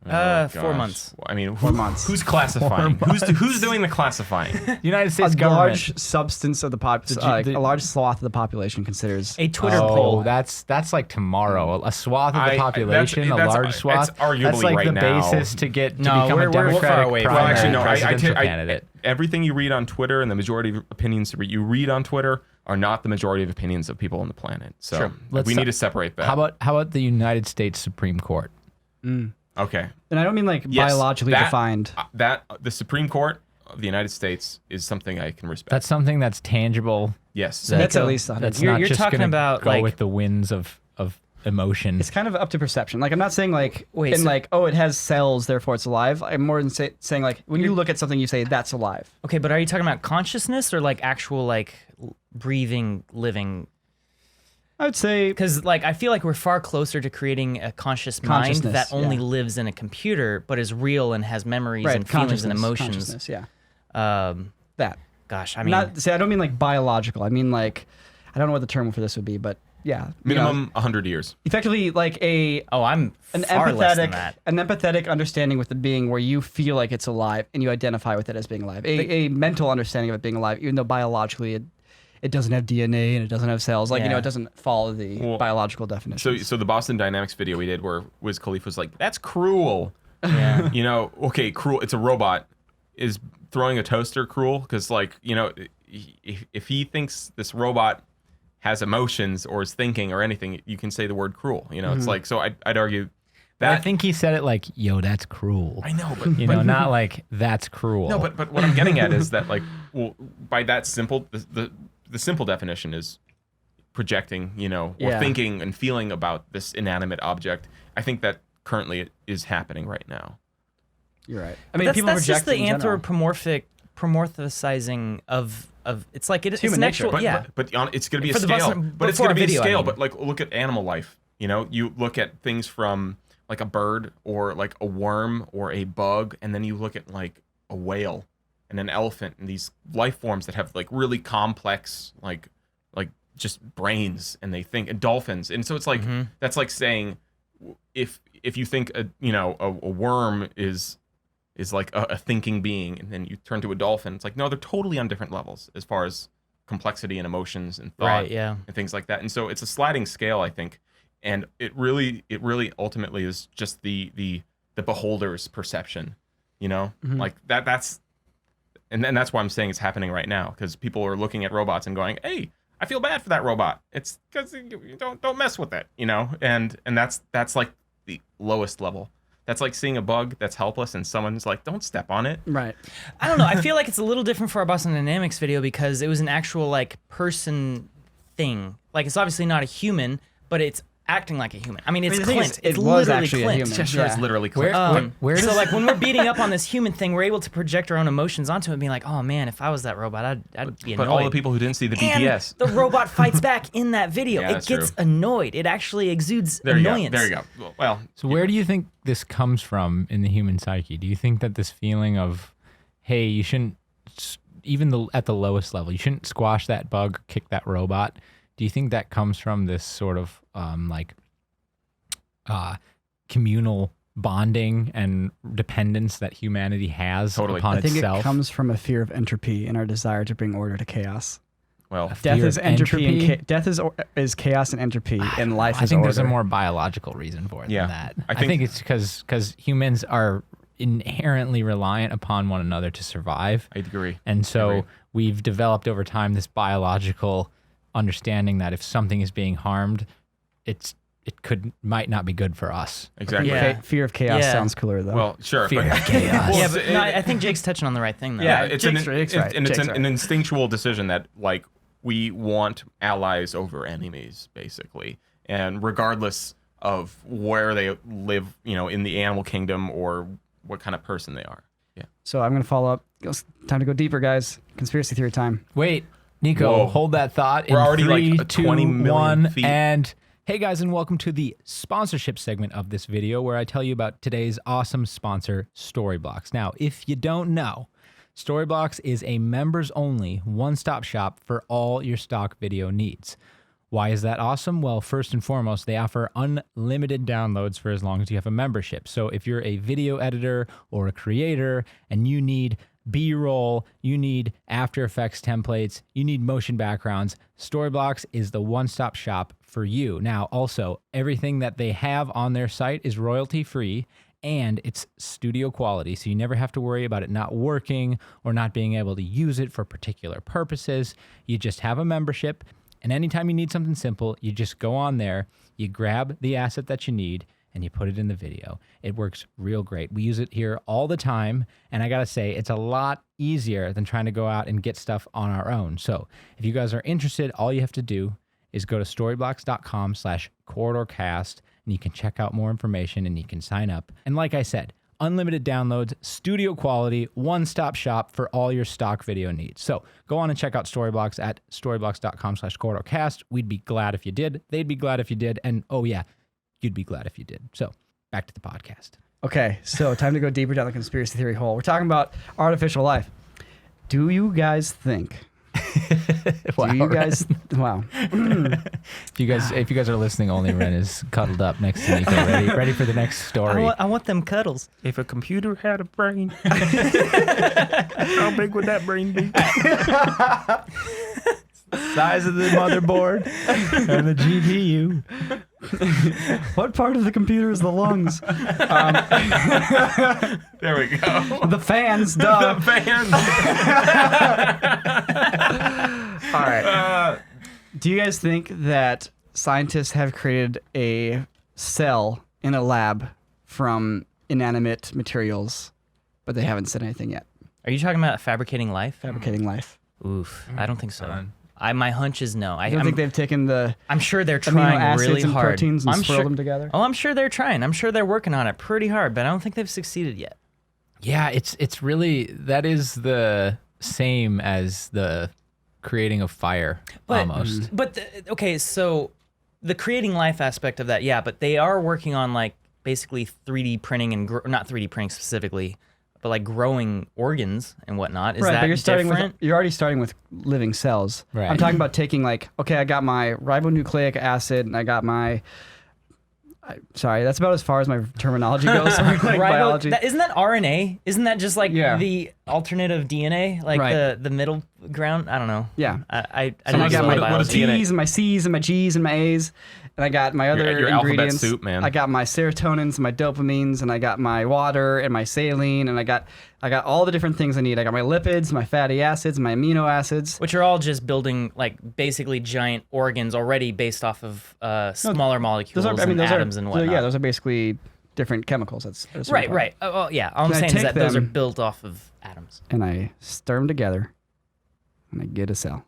4 months. I mean, 4 months. Who's classifying? Who's doing the classifying? United States a government. large substance of the population, a large swath of the population considers a Twitter poll. That's like tomorrow. A swath of the population, a large swath. That's arguably that's like right the now. basis to get to No, become we're a far Democratic away from primary that. No, presidential candidate. Everything you read on Twitter and the majority of opinions you read on Twitter are not the majority of opinions of people on the planet. So we need to separate that. How about the United States Supreme Court? Okay. And I don't mean like biologically defined. That the Supreme Court of the United States is something I can respect. That's something that's tangible. Yes. That's at least 100. That's You're not just talking gonna about, go like- with the winds of emotion. It's kind of up to perception. Like I'm not saying like Wait, it has cells, therefore it's alive. I'm more than saying like when you look at something, you say that's alive. Okay, but are you talking about consciousness or like actual like breathing, living? I would say Because like I feel like we're far closer to creating a conscious mind Consciousness, that only yeah. lives in a computer, but is real and has memories right, and feelings and consciousness, emotions. Yeah, that. Gosh, I mean, I don't mean like biological. I mean like I don't know what the term for this would be, but yeah, minimum 100 years. Effectively, like I'm an far less than empathetic, that. understanding with the being where you feel like it's alive and you identify with it as being alive. A mental understanding of it being alive, even though biologically it doesn't have DNA and it doesn't have cells. Like it doesn't follow the biological definition. So the Boston Dynamics video we did where Wiz Khalifa was like, "That's cruel." Yeah. Okay, cruel. It's a robot. Is throwing a toaster cruel? Because if he thinks this robot has emotions or is thinking or anything, you can say the word cruel. You know, it's like, so I'd argue that. I think he said it like, yo, that's cruel. I know, but You know, not like that's cruel. no, but what I'm getting at is that, like, well, by that simple, the simple definition is projecting, you know, or Yeah. thinking and feeling about this inanimate object. I think that currently it is happening right now. You're right. I But mean, that's, people that's project just the in general. anthropomorphizing of it's like it's human an nature. actual But it's going to be a For the scale. Boston- But it's for going our to be a video, I scale. mean. But like, look at animal life. You know, you look at things from like a bird or like a worm or a bug, and then you look at like a whale and an elephant and these life forms that have like really complex like just brains, and they think, and dolphins. And so it's like that's like saying if you think a worm is like a thinking being, and then you turn to a dolphin, it's like, no, they're totally on different levels as far as complexity and emotions and thought, Right, yeah. and things like that. And so it's a sliding scale, I think, and it really ultimately is just the beholder's perception, you know, like that's and that's why I'm saying it's happening right now, because people are looking at robots and going, hey, I feel bad for that robot. It's because you don't mess with it, you know, and that's like the lowest level. That's like seeing a bug that's helpless and someone's like, don't step on it. Right. I don't know. I feel like it's a little different for our Boston Dynamics video because it was an actual like person thing. Like it's obviously not a human, but it's acting like a human. I mean, it's the thing Clint. is, It's it was literally actually a Clint. human. Yeah, sure, it's Yeah. literally Where, clear. where So does like when we're beating up on this human thing, we're able to project our own emotions onto it and be like, oh man, if I was that robot, I'd be annoyed. But all the people who didn't see the and BTS. the robot fights back in that video. Yeah, it that's gets true. annoyed. It actually exudes There you annoyance. go. There you go. Well, So where do you think this comes from in the human psyche? Do you think that this feeling of, hey, you shouldn't, even at the lowest level, you shouldn't squash that bug, kick that robot? Do you think that comes from this sort of communal bonding and dependence that humanity has Totally. upon I think itself? it comes from a fear of entropy and our desire to bring order to chaos. well, Death Fear is of entropy. entropy? Death is chaos and entropy, and life I is think order. there's a more biological reason for it Yeah. than that. I I think- think it's because humans are inherently reliant upon one another to survive. I agree. And so Agree. we've developed over time this biological understanding that if something is being harmed, it might not be good for us. Exactly. Yeah. Fear of chaos Yeah. sounds cooler though. Well, sure. Fear but- of chaos. Well, Yeah, it's- but no, I think Jake's touching on the right thing though. Yeah. it's Jake's right, Jake's right, and it's Jake's an right. instinctual decision that like we want allies over enemies, basically, and regardless of where they live, you know, in the animal kingdom or what kind of person they are. Yeah. So I'm gonna follow up. It's time to go deeper, guys. Conspiracy theory time. Wait, Niko, Whoa. hold that thought. We're in already, like, 3, a 20 2, million 1, feet. and hey guys, and welcome to the sponsorship segment of this video where I tell you about today's awesome sponsor, Storyblocks. Now, if you don't know, Storyblocks is a members-only one-stop shop for all your stock video needs. Why is that awesome? Well, first and foremost, they offer unlimited downloads for as long as you have a membership. So if you're a video editor or a creator and you need B-roll, you need After Effects templates, you need motion backgrounds, Storyblocks is the one-stop shop for you. Now, also, everything that they have on their site is royalty-free and it's studio quality, so you never have to worry about it not working or not being able to use it for particular purposes. You just have a membership, and anytime you need something simple, you just go on there, you grab the asset that you need, and you put it in the video. It works real great. We use it here all the time, and I gotta say, it's a lot easier than trying to go out and get stuff on our own. So if you guys are interested, all you have to do is go to storyblocks.com/corridorcast, and you can check out more information and you can sign up. And like I said, unlimited downloads, studio quality, one-stop shop for all your stock video needs. So go on and check out Storyblocks at storyblocks.com/corridorcast. We'd be glad if you did. They'd be glad if you did. And oh yeah, you'd be glad if you did. So back to the podcast. Okay, so time to go deeper down the conspiracy theory hole. We're talking about artificial life. Do you guys think? Do you guys? Wow. If you guys are listening, only Wren is cuddled up next to Niko, ready for the next story. I want them cuddles. If a computer had a brain, how big would that brain be? Size of the motherboard and the GPU. What part of the computer is the lungs? There we go. The fans, duh. The fans. All right. Do you guys think that scientists have created a cell in a lab from inanimate materials, but they haven't said anything yet? Are you talking about fabricating life? Fabricating life. Oof, I don't think so. My hunch is no. I don't think they've taken the I'm sure they're amino trying acids really and hard. proteins and I'm swirled sure, them together. Oh, I'm sure they're trying. I'm sure they're working on it pretty hard, but I don't think they've succeeded yet. Yeah, it's really, that is the same as the creating of fire almost. But okay, so the creating life aspect of that, yeah, but they are working on like basically 3D printing and not 3D printing specifically, but like growing organs and whatnot. Is right, that but you're starting different? with, you're already starting with living cells. Right. I'm talking about taking like, okay, I got my ribonucleic acid and I got my, sorry, that's about as far as my terminology goes. Like biology. Isn't that RNA? Isn't that just like Yeah. the alternative DNA, like Right. the middle ground? I don't know. Yeah. I So don't I got know my about what is biology. DNA? T's and my C's and my G's and my A's, and I got my other Your alphabet ingredients. soup, man. I got my serotonins, my dopamines, and I got my water and my saline, and I got all the different things I need. I got my lipids, my fatty acids, my amino acids. Which are all just building like basically giant organs already based off of smaller molecules and atoms and whatnot. Yeah, those are basically different chemicals. That's at a certain right, point. right. Oh, yeah. All I'm Can I saying is take that those are them- built off of atoms. And I stir them together, and I get a cell.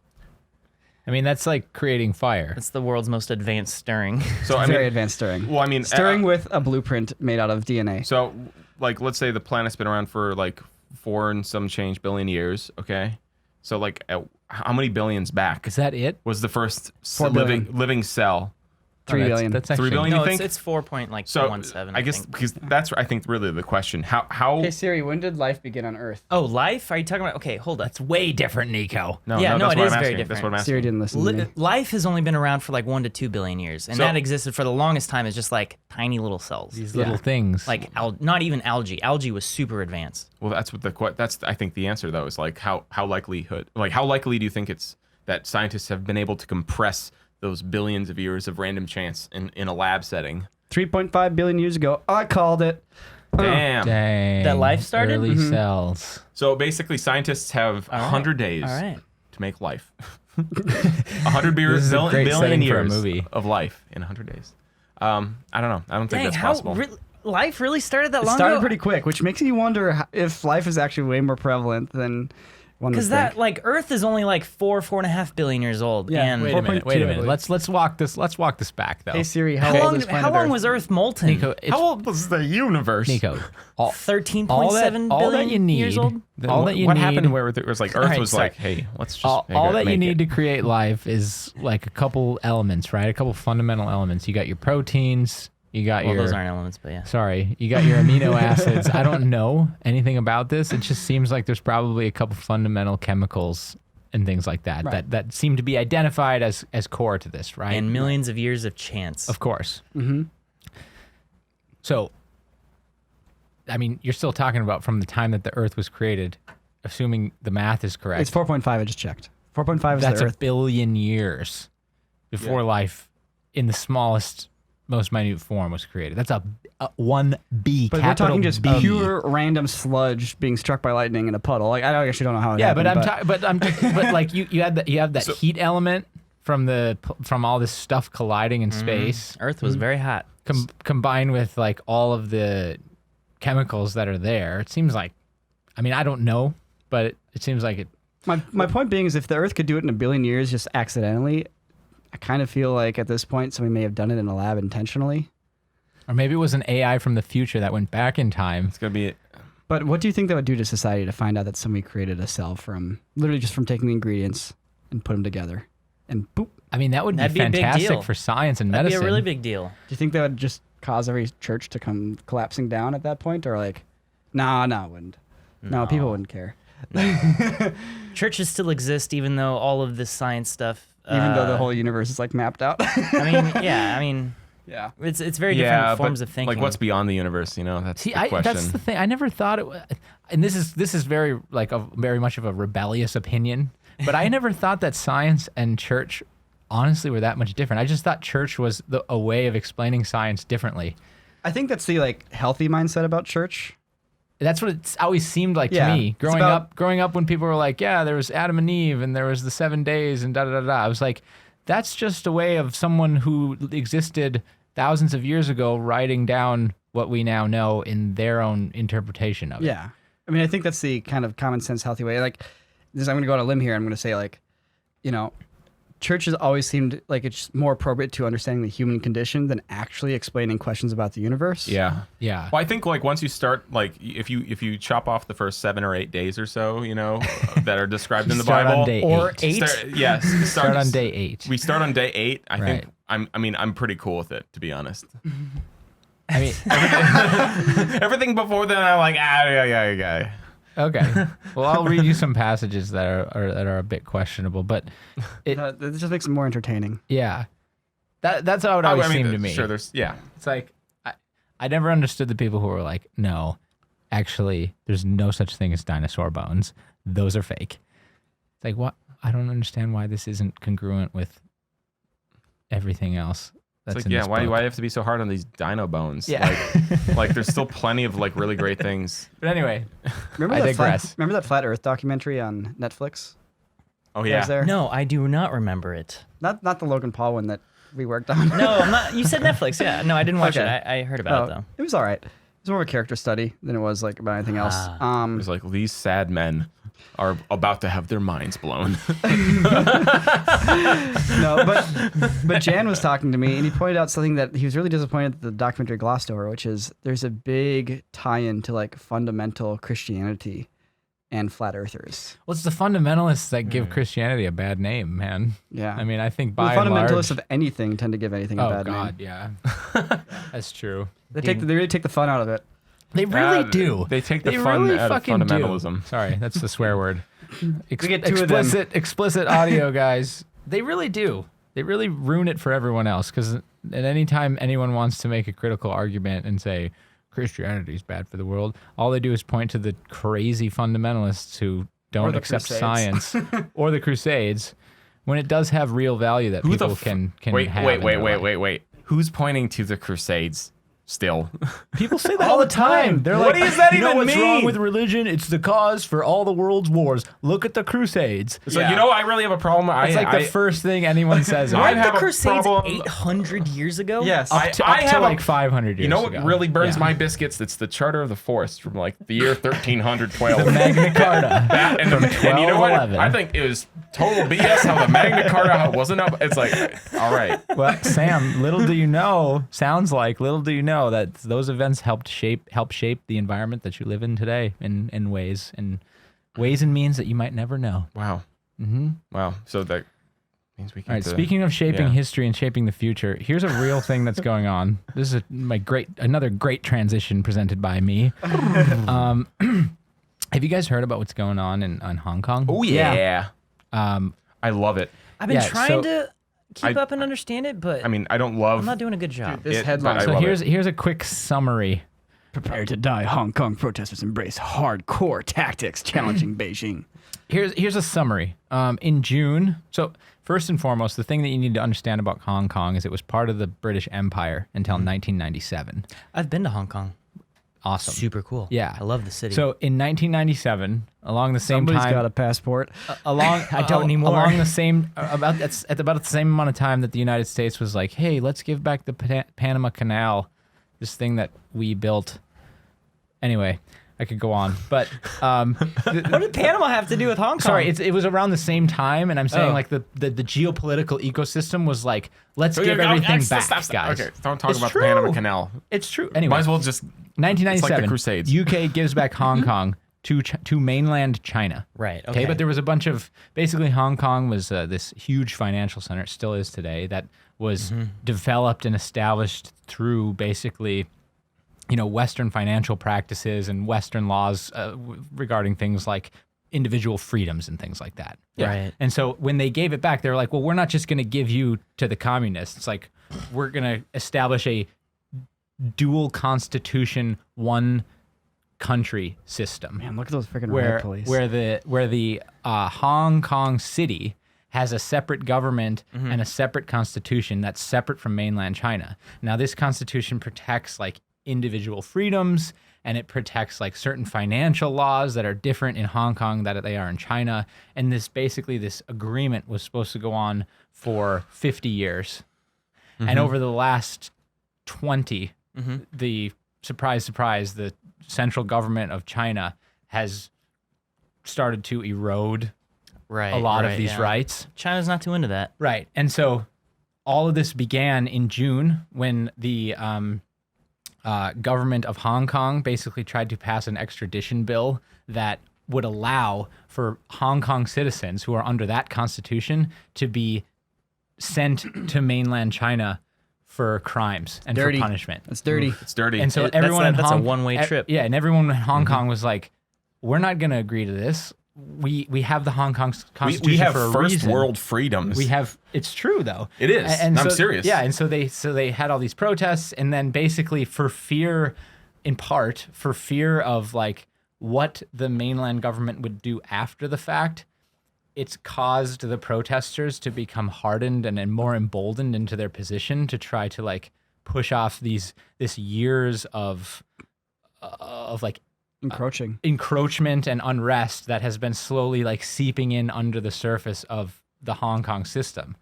I mean, that's like creating fire. That's the world's most advanced stirring. So I Very mean, advanced stirring. well, I mean, Stirring with a blueprint made out of DNA. So, like, let's say the planet's been around for like 4 and some change billion years. Okay, so like, how many billions back Is that it? was the first 4 billion. living cell? 3 that's- billion. That's 3 actually, billion? No, you think? it's 4.17. So I guess think. because that's I think really the question. How Hey Siri, when did life begin on Earth? Oh, life? Are you talking about? Okay, hold up. That's way different, Nico. no Yeah, no, that's it what is I'm very asking. That's what I'm asking. Siri didn't listen to me. Life has only been around for like 1 to 2 billion years, and So- that existed for the longest time as just like tiny little cells. These little things. Like not even algae. Algae was super advanced. Well, that's what that's I think the answer though is like how likely do you think it's that scientists have been able to compress those billions of years of random chance in a lab setting? 3.5 billion years ago, I called it. Damn. Dang. That life started? Early cells. So basically, scientists have 100 days All right. to make life. 100 This is a great billion setting for a years movie. of life in 100 days. I don't know. I don't think Dang, that's how possible. life really started that It long started ago? pretty quick, which makes you wonder if life is actually way more prevalent than one would Because think. that like Earth is only like 4.5 billion years old. Yeah, and Wait a minute. 4.2, Wait a I minute. believe. Let's walk this back though. Hey Siri, how, how old long? is planet How long Earth? was Earth molten? Nico, it's, How old was the universe? Nico, all, 13.7 all that billion you need, years old. Then all what, that you what need, happened where it was like Earth Alright, was so- like, hey, let's just all that you make need it. to create life is like a couple elements, right? A couple fundamental elements. You got your proteins. You got Well, your. those aren't elements, but yeah. Sorry, you got your amino acids. I don't know anything about this. It just seems like there's probably a couple fundamental chemicals and things like that Right. that seem to be identified as core to this, right? And millions of years of chance. Of course. Mm-hmm. So, I mean, you're still talking about from the time that the Earth was created, assuming the math is correct. It's 4.5. I just checked. 4.5 is That's the a Earth. billion years before life in the smallest, most minute form was created. That's a 1B, But we're capital talking just B. pure random sludge being struck by lightning in a puddle. Like I actually don't know how it Yeah, happened. but but like you have that heat element from all this stuff colliding in space, Earth was very hot. combined with like all of the chemicals that are there. It seems like, I mean, I don't know, but it seems like it. My point being is if the Earth could do it in a billion years just accidentally, I kind of feel like at this point somebody may have done it in a lab intentionally. Or maybe it was an AI from the future that went back in time. It's gonna be But what do you think that would do to society to find out that somebody created a cell from literally just from taking the ingredients and put them together and boop? I mean, that would That'd be be a big fantastic deal. for science and That'd medicine. be a really big deal. Do you think that would just cause every church to come collapsing down at that point, or like, no, it wouldn't. No, people wouldn't care. Churches still exist even though all of this science stuff. Even though the whole universe is like mapped out. I mean, yeah. I mean, yeah. it's very different forms but, of thinking. Like what's beyond the universe? You know, that's See, the question. that's the thing. I never thought it was, and this is very like very much of a rebellious opinion. But I never thought that science and church, honestly, were that much different. I just thought church was a way of explaining science differently. I think that's the like healthy mindset about church. That's what it's always seemed like Yeah, to me. it's Growing up when people were like, yeah, there was Adam and Eve and there was the 7 days and da da da da. I was like, that's just a way of someone who existed thousands of years ago writing down what we now know in their own interpretation of it. Yeah. I mean, I think that's the kind of common sense, healthy way. Like, I'm going to go on a limb here. I'm going to say, like, you know, churches always seemed like it's more appropriate to understanding the human condition than actually explaining questions about the universe. Yeah. Yeah. Well, I think like once you start, like if you chop off the first 7 or 8 days or so, you know, that are described in the Start Bible, on day Or 8. eight. Start on day 8. We start on day 8. I Right. think I'm pretty cool with it, to be honest. I mean, Everything before then, I'm like, yeah. okay. Well, I'll read you some passages that are a bit questionable, but It just makes it more entertaining. yeah, that's how it always seemed to me. Sure, there's It's like I never understood the people who were like, no, actually, there's no such thing as dinosaur bones. Those are fake. It's like, what? I don't understand why this isn't congruent with everything else. That's It's in like, this why do book. I have to be so hard on these dino bones? Yeah. Like there's still plenty of like really great things. But anyway, Remember I that digress. remember that Flat Earth documentary on Netflix? Oh That yeah. was there? No, I do not remember it. Not the Logan Paul one that we worked on. No, I'm not. You said Netflix. Yeah. No, I didn't watch Okay. it. I heard about it though. It was all right. It was more of a character study than it was like about anything else. Ah. It was like these sad men are about to have their minds blown. No, but Jan was talking to me and he pointed out something that he was really disappointed that the documentary glossed over, which is there's a big tie-in to like fundamental Christianity and flat earthers. well, it's the fundamentalists that give Christianity a bad name, man. Yeah. I mean, I think the by and large, fundamentalists of anything tend to give anything a oh bad god, name. yeah, that's true. They really take the fun out of it. They really do. They take the They fun really out of fucking do. fundamentalism. Sorry, that's the swear word. We get 2 of them. Explicit audio, guys. They really do. They really ruin it for everyone else because at any time anyone wants to make a critical argument and say Christianity is bad for the world, all they do is point to the crazy fundamentalists who don't the accept Crusades. science or the Crusades when it does have real value that Who the people can wait, have. wait, in wait, their wait, life. wait, wait. Who's pointing to the Crusades still? People say that all the time. They're What like, does that you know even what's wrong mean?" with religion? It's the cause for all the world's wars. Look at the Crusades. It's like, you know, I really have a problem. It's like the first thing anyone says. I about Weren't it. have the a Crusades problem- 800 years ago? Yes. Up to I have like a- 500 years You know what ago. really burns Yeah. my biscuits? It's the Charter of the Forest from like the year 1312. The Magna Carta. That and, from and you know what? 1211. I think it was total BS how the Magna Carta wasn't up. It's like, all right. Well, Sam, little do you know that those events help shape the environment that you live in today in ways and means that you might never know. Wow. Mm-hmm. Wow. So that means we can. All right. Speaking of shaping yeah. history and shaping the future, here's a real thing that's going on. This is another great transition presented by me. Have you guys heard about what's going on in Hong Kong? Oh yeah. I love it. I've been Yeah, trying so- to keep up and understand it, but I mean, I don't love. I'm not doing a good job. This it, headline. but I So love here's a quick summary. Prepare to die. Hong Kong protesters embrace hardcore tactics challenging Beijing. Here's a summary. In June, so first and foremost, the thing that you need to understand about Hong Kong is it was part of the British Empire until 1997. I've been to Hong Kong. Awesome. Super cool. Yeah. I love the city. So in 1997, along the same Somebody's time, got a passport. I don't anymore. Along the same at about the same amount of time that the United States was like, hey, let's give back the Panama Canal, this thing that we built. Anyway, I could go on, but what did Panama have to do with Hong Kong? sorry, it was around the same time, and I'm saying Oh. like the geopolitical ecosystem was like, let's Okay, give okay, everything stop, back, stop. guys. Okay, don't talk It's about true. the Panama Canal. It's true. Anyway, Might as well just. 1997, It's like the Crusades. UK gives back Hong Kong to mainland China. Right. Okay, but there was a bunch of basically Hong Kong was this huge financial center. It still is today. That was developed and established through basically, Western financial practices and Western laws regarding things like individual freedoms and things like that. Right. And so when they gave it back, they were like, well, we're not just going to give you to the communists. It's like we're going to establish a dual constitution, one country system. Man, look at those freaking riot police. where the Hong Kong city has a separate government and a separate constitution that's separate from mainland China. Now, this constitution protects like individual freedoms and it protects like certain financial laws that are different in Hong Kong that they are in China. And this agreement was supposed to go on for 50 years. And over the last 20, the surprise, the central government of China has started to erode a lot of these rights. China's not too into that. Right. And so all of this began in June when the government of Hong Kong basically tried to pass an extradition bill that would allow for Hong Kong citizens who are under that constitution to be sent to mainland China for crimes and Dirty. for punishment. It's dirty. It's dirty. And so That's everyone in a Hong one-way trip. Yeah, and everyone in Hong Kong was like, "We're not going to agree to this. We have the Hong Kong constitution we have for a first reason. world freedoms. We have. It's true though. It is. And I'm so, serious. Yeah, and so they had all these protests, and then basically for fear, in part for fear of like what the mainland government would do after the fact, it's caused the protesters to become hardened and more emboldened into their position to try to like push off this years of like encroachment and unrest that has been slowly like seeping in under the surface of the Hong Kong system.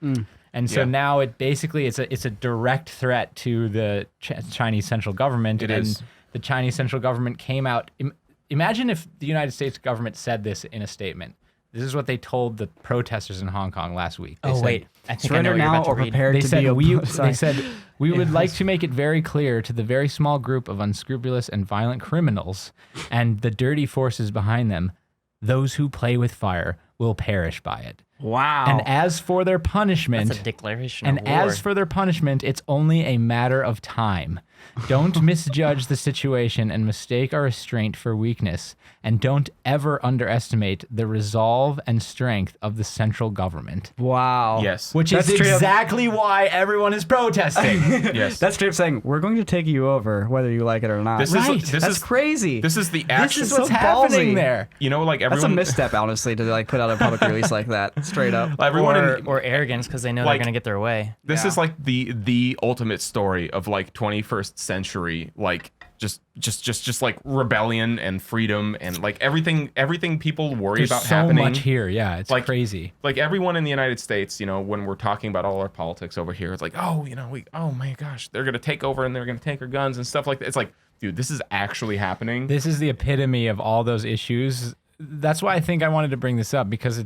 And so now it's a direct threat to the Chinese central government. It and is. The Chinese central government came out. Imagine if the United States government said this in a statement. This is what they told the protesters in Hong Kong last week. They said, Wait, I think I know Surrender what you're now about to or read. prepare they to said be they said we would like to make it very clear to the very small group of unscrupulous and violent criminals and the dirty forces behind them, those who play with fire will perish by it. Wow. And as for their punishment, That's a declaration and of war. as for their punishment, it's only a matter of time. Don't misjudge the situation and mistake our restraint for weakness, and don't ever underestimate the resolve and strength of the central government. Wow. Yes. Which That's is straight up- exactly why everyone is protesting. Yes. That's straight up saying, we're going to take you over, whether you like it or not. This Right. is this That's is crazy. this is the This action. is what's so happening ballsy. there. You know, like That's a everyone. misstep, honestly, to like put out a public release like that, straight up. Everyone in, or arrogance because they know Like- they're gonna get their way. this Yeah. is like the ultimate story of like 21st century, like just like rebellion and freedom and like everything people worry There's about so happening. much here. Yeah, it's Like- crazy. Like everyone in the United States, you know, when we're talking about all our politics over here, it's like, oh, you know, oh my gosh, they're gonna take over and they're gonna take our guns and stuff like that. It's like, dude, this is actually happening. This is the epitome of all those issues. That's why I think I wanted to bring this up, because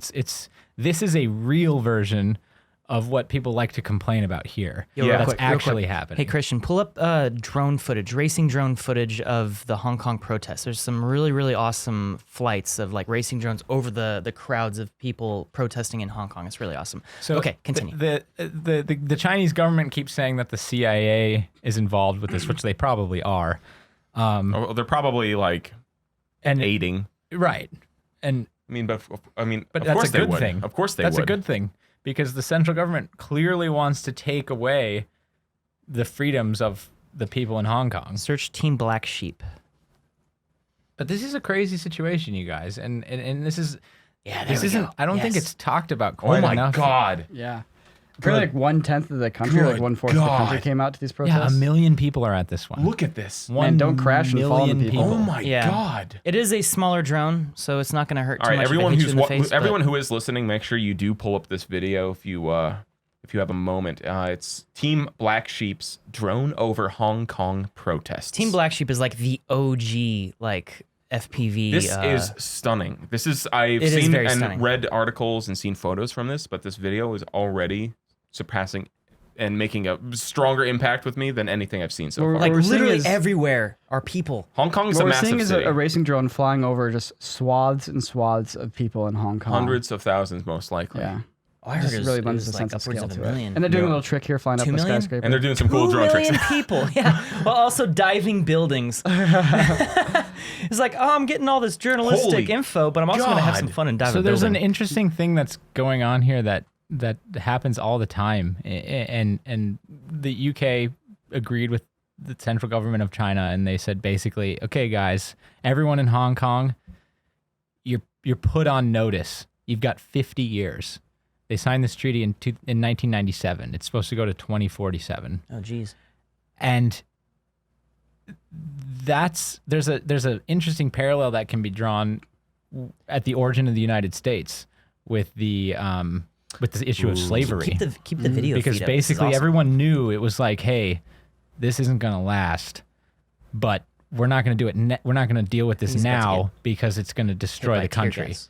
this is a real version of what people like to complain about here. Yo, Yeah. real That's quick, real actually quick. happening. Hey Christian, pull up drone footage, racing drone footage of the Hong Kong protests. There's some really, really awesome flights of like racing drones over the crowds of people protesting in Hong Kong. It's really awesome. So okay, continue. The Chinese government keeps saying that the CIA is involved with this, which they probably are. Oh, they're probably like And aiding. right. And I mean, but of that's course a they good would. thing. Of course they that's would. a good thing, because the central government clearly wants to take away the freedoms of the people in Hong Kong. Search Team Black Sheep. But this is a crazy situation, you guys, and this is this we isn't. go. I don't think Yes. it's talked about Oh quite my enough. god. Yeah. Apparently, like 1/10 of the country, like Good 1/4 of the country God. came out to these Yeah, protests. 1 million people are at this one. Look at this. Man, don't crash and fall into 1 million people. Oh my Yeah. god. It is a smaller drone, so it's not going to hurt too All right, much. everyone if it hits who's you in the face, but- everyone who is listening, make sure you do pull up this video if you have a moment. It's Team Black Sheep's drone over Hong Kong protests. Team Black Sheep is like the OG like FPV. This is stunning. This is I've It is seen very and stunning. read articles and seen photos from this, but this video is already surpassing and making a stronger impact with me than anything I've seen so Well, far. like we're seeing literally is- everywhere are people. Hong Kong's What a we're massive seeing is city. a racing drone flying over just swaths and swaths of people in Hong Kong. Hundreds of thousands, most likely. Yeah. Oh, I heard Just it was, really it lends was a like sense of upwards scale of to a million. it. And they're doing Yeah. a little trick here, flying up 2 the million? skyscraper. And they're doing some cool 2 drone tricks. million people, yeah, while also diving buildings. It's like, oh, I'm getting all this journalistic Holy info, but I'm also going to have some God. fun and dive So a there's building. an interesting thing that's going on here that happens all the time, and the UK agreed with the central government of China, and they said basically, okay, guys, everyone in Hong Kong, you're put on notice. You've got 50 years. They signed this treaty in 1997. It's supposed to go to 2047, Oh, geez. and there's a interesting parallel that can be drawn at the origin of the United States with the issue of slavery. Keep the video Because feed up. This is basically awesome. everyone knew it was like, hey, this isn't gonna last, but we're not gonna do it. We're not gonna deal with this He's about to now get because it's gonna hit destroy by the tear country. gas.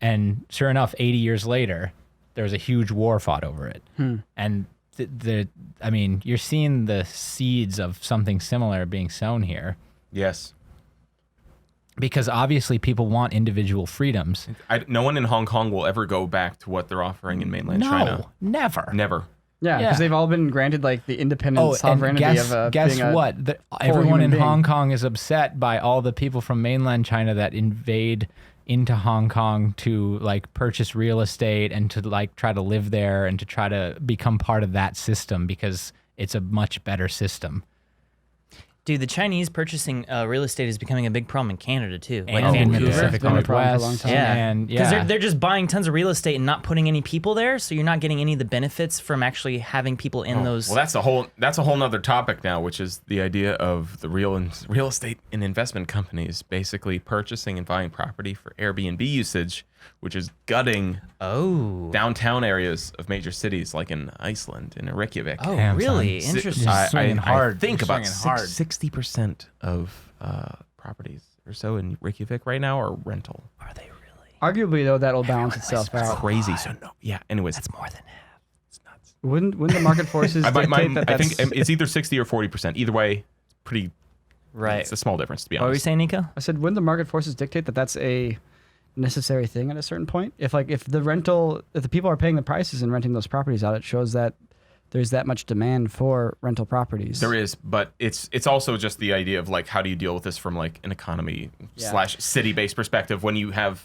And sure enough, 80 years later, there was a huge war fought over it. And I mean, you're seeing the seeds of something similar being sown here. Yes. Because obviously people want individual freedoms. No one in Hong Kong will ever go back to what they're offering in mainland China. Never. Never. Yeah, because Yeah. they've all been granted like the independent sovereignty and guess, of guess being a what? Everyone human in being. Hong Kong is upset by all the people from mainland China that invade into Hong Kong to like purchase real estate and to like try to live there and to try to become part of that system because it's a much better system. Dude, the Chinese purchasing real estate is becoming a big problem in Canada too. Like And in the Vancouver. Pacific It's been a problem for a long Northwest. time. Yeah, And because yeah. they're just buying tons of real estate and not putting any people there, so you're not getting any of the benefits from actually having people in those. Well, that's a whole nother topic now, which is the idea of the real estate and investment companies basically purchasing and buying property for Airbnb usage, which is gutting downtown areas of major cities like in Iceland and in Reykjavik. Oh, Damn, really? son. Interesting. Just swinging hard. I think Just about swinging hard. 60% of properties or so in Reykjavik right now are rental. Are they really? Arguably, though, that'll balance itself out. Crazy. So no, yeah. Anyways, That's more than half. it's nuts. Wouldn't the market forces I dictate that think that's... it's either 60 or 40%. Either way, it's pretty. Right. It's a small difference to be What were you honest. saying, Nico? I said, wouldn't the market forces dictate that that's a necessary thing at a certain point? If the people are paying the prices and renting those properties out, it shows that there's that much demand for rental properties. There is, but it's also just the idea of like how do you deal with this from like an economy / city-based perspective when you have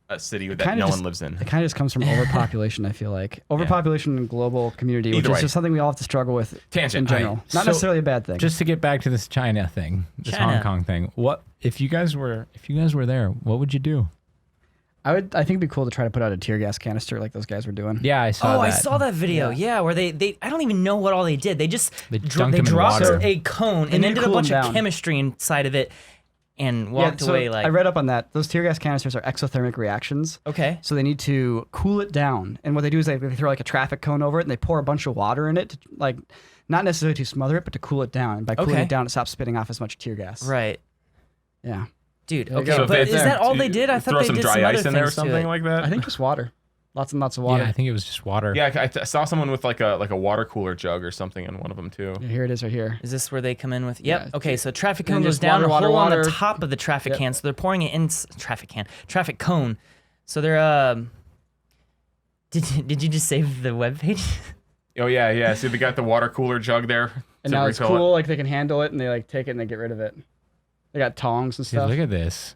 a city that kinda no just- one lives in. It kind of just comes from overpopulation, I feel like. Overpopulation in global community, which Either is way. just something we all have to struggle with Tangent. in general. Not So, necessarily a bad thing. Just to get back to this China thing, this China. Hong Kong thing. What if you guys were there? What would you do? I think it'd be cool to try to put out a tear gas canister like those guys were doing. Yeah, I saw that. I saw that video. Yeah, where they I don't even know what all they did. They just They they dunked him in dropped water. a cone They and need then to did a cool bunch them of down. chemistry inside of it and walked so away like I read up on that. Those tear gas canisters are exothermic reactions. okay. So they need to cool it down. And what they do is they throw like a traffic cone over it and they pour a bunch of water in it to like not necessarily to smother it, but to cool it down. And by cooling Okay. it down, it stops spitting off as much tear gas. Right. Yeah. Dude, There you okay, go. So if but they- is that all they did? I thought throw they some did dry some other ice in there or things to something it. like that. I think just water. Lots and lots of water. Yeah, I think it was just water. Yeah, I saw someone with like a water cooler jug or something in one of them too. Yeah, here it is right here. Is this where they come in with? Yep. Yeah. Okay, so traffic And cone goes just down, water, a hole on water. the top of the traffic Yep. can, so they're pouring it in traffic cone. So they're Did you just save the webpage? Oh yeah. See, they got the water cooler jug there. And to now it's refill it. cool. Like they can handle it and they like take it and they get rid of it. They got tongs and Dude, stuff. look at this.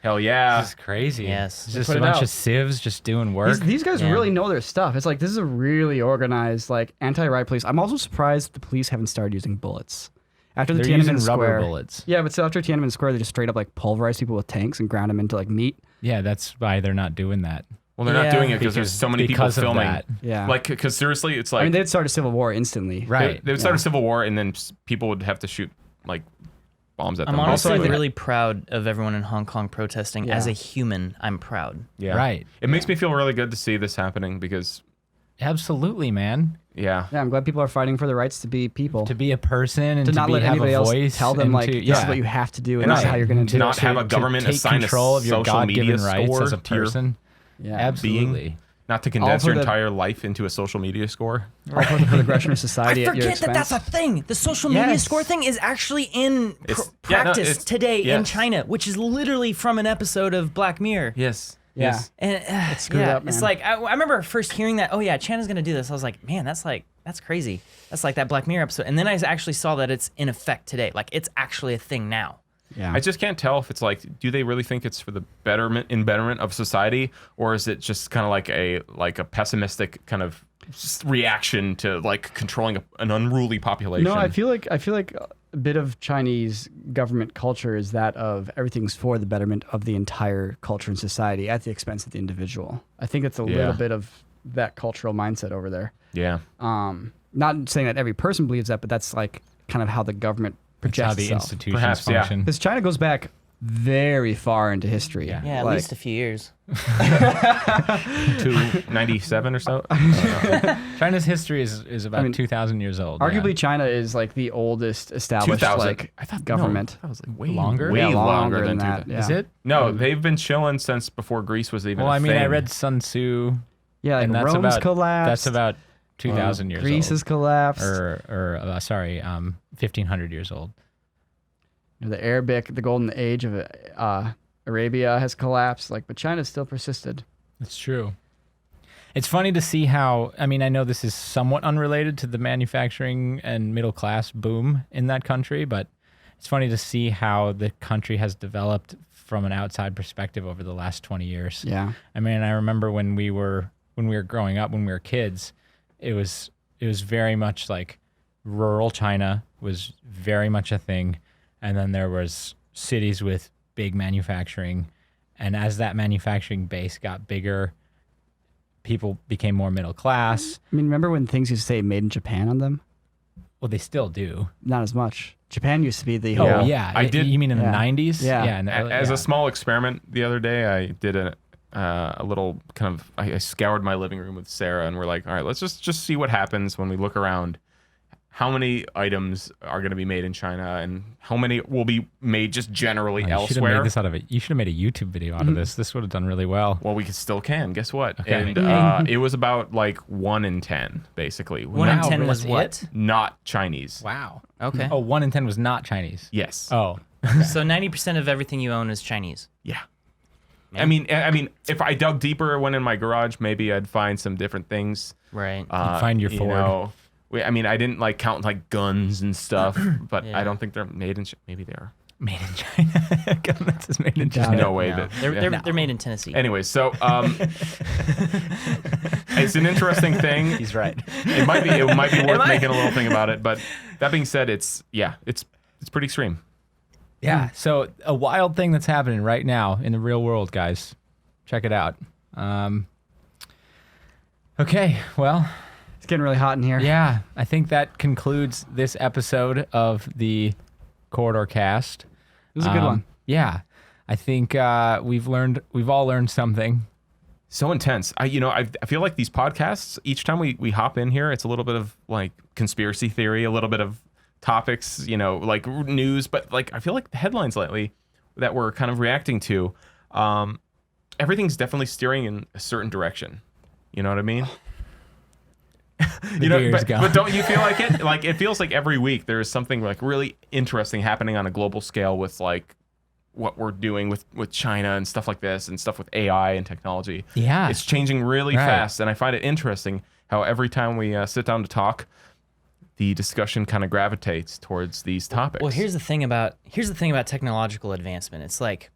Hell yeah. This is crazy. Yes. It's just Put a it bunch out. of sieves just doing work. These guys Yeah. really know their stuff. It's like this is a really organized like anti-riot police. I'm also surprised the police haven't started using bullets. After the They're Tiananmen using rubber Square, bullets. Yeah, but so after Tiananmen Square, they just straight up like pulverized people with tanks and ground them into like meat. Yeah, that's why they're not doing that. Well, they're not Yeah. doing it because there's so many people because of filming. that. Yeah, Like, because seriously, it's I like mean they'd start a civil war instantly. Right. They would start Yeah. a civil war, and then people would have to shoot like bombs at them. I'm honestly Also, I think- really proud of everyone in Hong Kong protesting. Yeah. As a human, I'm proud. Yeah. Right. It makes me feel really good to see this happening because, Absolutely, man. yeah, Yeah, I'm glad people are fighting for the rights to be people. To be a person and to not let have anybody a else voice tell them and like to, this yeah. is what you have to do and And this is not- how you're going to to do not it. have a government take assign a control of your social media God-given rights score as a to your person. Yeah, Absolutely. not to condense for your the- entire life into a social media score. all for the progression of society I at your forget that expense. that's a thing. The social media Yes. score thing is actually in It's- yeah, no, practice it's- today in yes. China, which is literally from an episode of Black Mirror. Yes. Yeah. And screwed yeah, up, it's man. like I remember first hearing that. Oh yeah, China's gonna do this. I was like, man, that's crazy. That's like that Black Mirror episode. And then I actually saw that it's in effect today. Like it's actually a thing now. Yeah. I just can't tell if it's like, do they really think it's for the betterment of society, or is it just kind of like a pessimistic kind of reaction to like controlling an unruly population? No, I feel like a bit of Chinese government culture is that of everything's for the betterment of the entire culture and society at the expense of the individual. I think it's a Yeah. little bit of that cultural mindset over there. Yeah. Not saying that every person believes that, but that's like kind of how the government That's how projects the itself. institutions Perhaps, yeah. function. Because China goes back very far into history. Yeah. Yeah, at Like, least a few years. 297 or so. China's history is about I mean, 2,000 years old. arguably, China is like the oldest established 2000. like I thought government. No, that was like way Longer? Way Yeah, longer than that. 2000. Yeah. Is it? No, they've been chilling since before Greece was even. Well, a I mean, I thing. read Sun Tzu. Yeah, like And that's Rome's about- collapsed. That's about 2,000 years Greece old. has collapsed. 1,500 years old. The Arabic, the golden age of Arabia has collapsed. Like, but China's still persisted. That's true. It's funny to see how, I mean, I know this is somewhat unrelated to the manufacturing and middle class boom in that country, but it's funny to see how the country has developed from an outside perspective over the last 20 years. Yeah. I mean, I remember when we were growing up, when we were kids, it was very much like rural China was very much a thing. And then there was cities with big manufacturing. And as that manufacturing base got bigger, people became more middle class. I mean, remember when things used to say "made in Japan" on them? Well, they still do. Not as much. Japan used to be the Oh, whole. yeah. I did- You mean in Yeah. the 90s? Yeah. Yeah. In the early, As yeah. a small experiment the other day, I did a little kind of. I scoured my living room with Sarah, and we're like, all right, let's just see what happens when we look around. How many items are going to be made in China, and how many will be made just generally You should have elsewhere? made this out of it. You should have made a YouTube video out of this. This would have done really well. Well, we still can. Guess what? Okay. And it was about like 1 in 10, basically. 1 in Wow, 10 was that's what? Not Chinese. Wow. Okay. Oh, 1 in 10 was not Chinese. Yes. Oh. So 90% of everything you own is Chinese. Yeah. I mean, if I dug deeper, went in my garage, maybe I'd find some different things. Right. find your Ford. Know, I mean, I didn't like count like guns and stuff, but Yeah. I don't think they're made in. Maybe they are. Made in China. Government is made in Got China. it. No way No. that They're made in Tennessee. Anyways, so it's an interesting thing. He's right. It might be worth I? making a little thing about it. But that being said, it's pretty extreme. Yeah. So a wild thing that's happening right now in the real world, guys. Check it out. Okay. Well, It's getting really hot in here. yeah. I think that concludes this episode of the Corridor Cast. It was a good one. Yeah. I think we've all learned something. So intense. I feel like these podcasts, each time we hop in here, it's a little bit of like conspiracy theory, a little bit of topics, like news, but like I feel like the headlines lately that we're kind of reacting to, everything's definitely steering in a certain direction. You know what I mean? beer's gone. But don't you feel like it? Like it feels like every week there is something like really interesting happening on a global scale with like what we're doing with China and stuff like this and stuff with AI and technology. Yeah. It's changing really Right. fast, and I find it interesting how every time we sit down to talk, the discussion kind of gravitates towards these topics. Well, here's the thing about technological advancement. It's like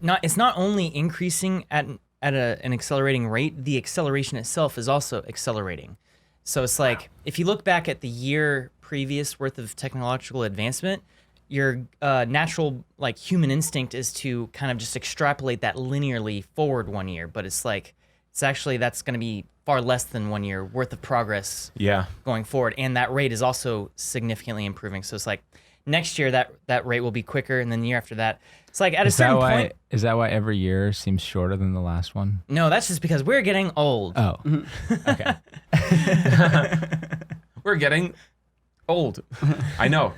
it's not only increasing at an accelerating rate, the acceleration itself is also accelerating. So it's like if you look back at the year previous worth of technological advancement, your natural like human instinct is to kind of just extrapolate that linearly forward 1 year, but it's actually that's going to be far less than 1 year worth of progress Yeah. going forward, and that rate is also significantly improving. So it's like next year that rate will be quicker, and then the year after that, it's like at a certain point. Is that why every year seems shorter than the last one? No, that's just because we're getting old. Oh. Okay. We're getting old. I know.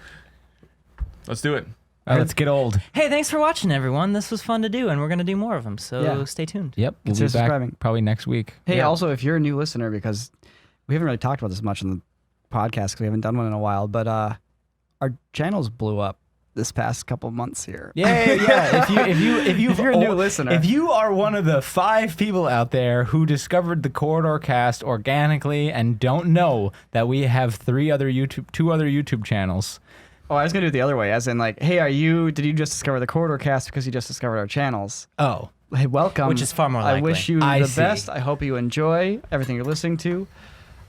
Let's do it. All right, let's get old. Hey, thanks for watching, everyone. This was fun to do, and we're gonna do more of them. So Yeah. stay tuned. Yep. We'll Consider be back subscribing. probably next week. Hey, Yeah. also, if you're a new listener, because we haven't really talked about this much on the podcast because we haven't done one in a while, but our channels blew up this past couple months here. Yeah. If you're a new listener. if you are one of the 5 people out there who discovered the Corridor Cast organically and don't know that we have 2 other YouTube channels. Oh, I was gonna do it the other way, as in like, hey, did you just discover the Corridor Cast because you just discovered our channels? Oh. Hey, welcome. Which is far more I likely. wish you I the see. best. I hope you enjoy everything you're listening to.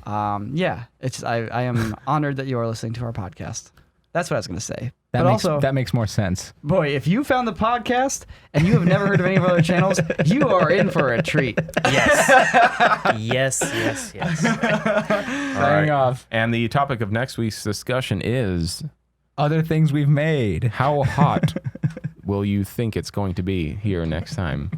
Yeah, I am honored that you are listening to our podcast. That's what I was gonna say. That makes more sense. Boy, if you found the podcast and you have never heard of any of our other channels, you are in for a treat. Yes. yes. All Signing off. And the topic of next week's discussion is other things we've made. How hot will you think it's going to be here next time?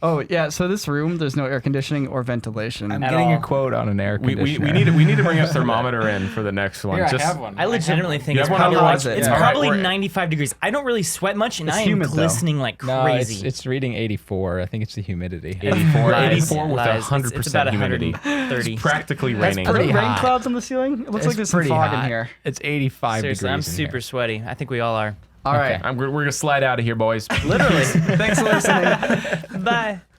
Oh yeah, so this room, there's no air conditioning or ventilation. I'm At getting all. a quote on an air We conditioner. need to bring a thermometer in for the next one. Here, I Just have one. I legitimately think You it's have one on probably, your watch? like, it's Yeah. probably Alright, we're- 95 degrees. I don't really sweat much, and It's I am humid, though. glistening like No, crazy. it's reading 84. I think it's the humidity. 84, Lies, 84 with lies. 100% It's about humidity. 130. It's practically That's raining. Are there pretty rain hot. clouds on the ceiling? It looks like there's some pretty fog hot. in here. It's 85 Seriously, I'm degrees in super here. sweaty. I think we all are. All right. Okay. We're gonna slide out of here, boys. Literally. Thanks for listening. Bye.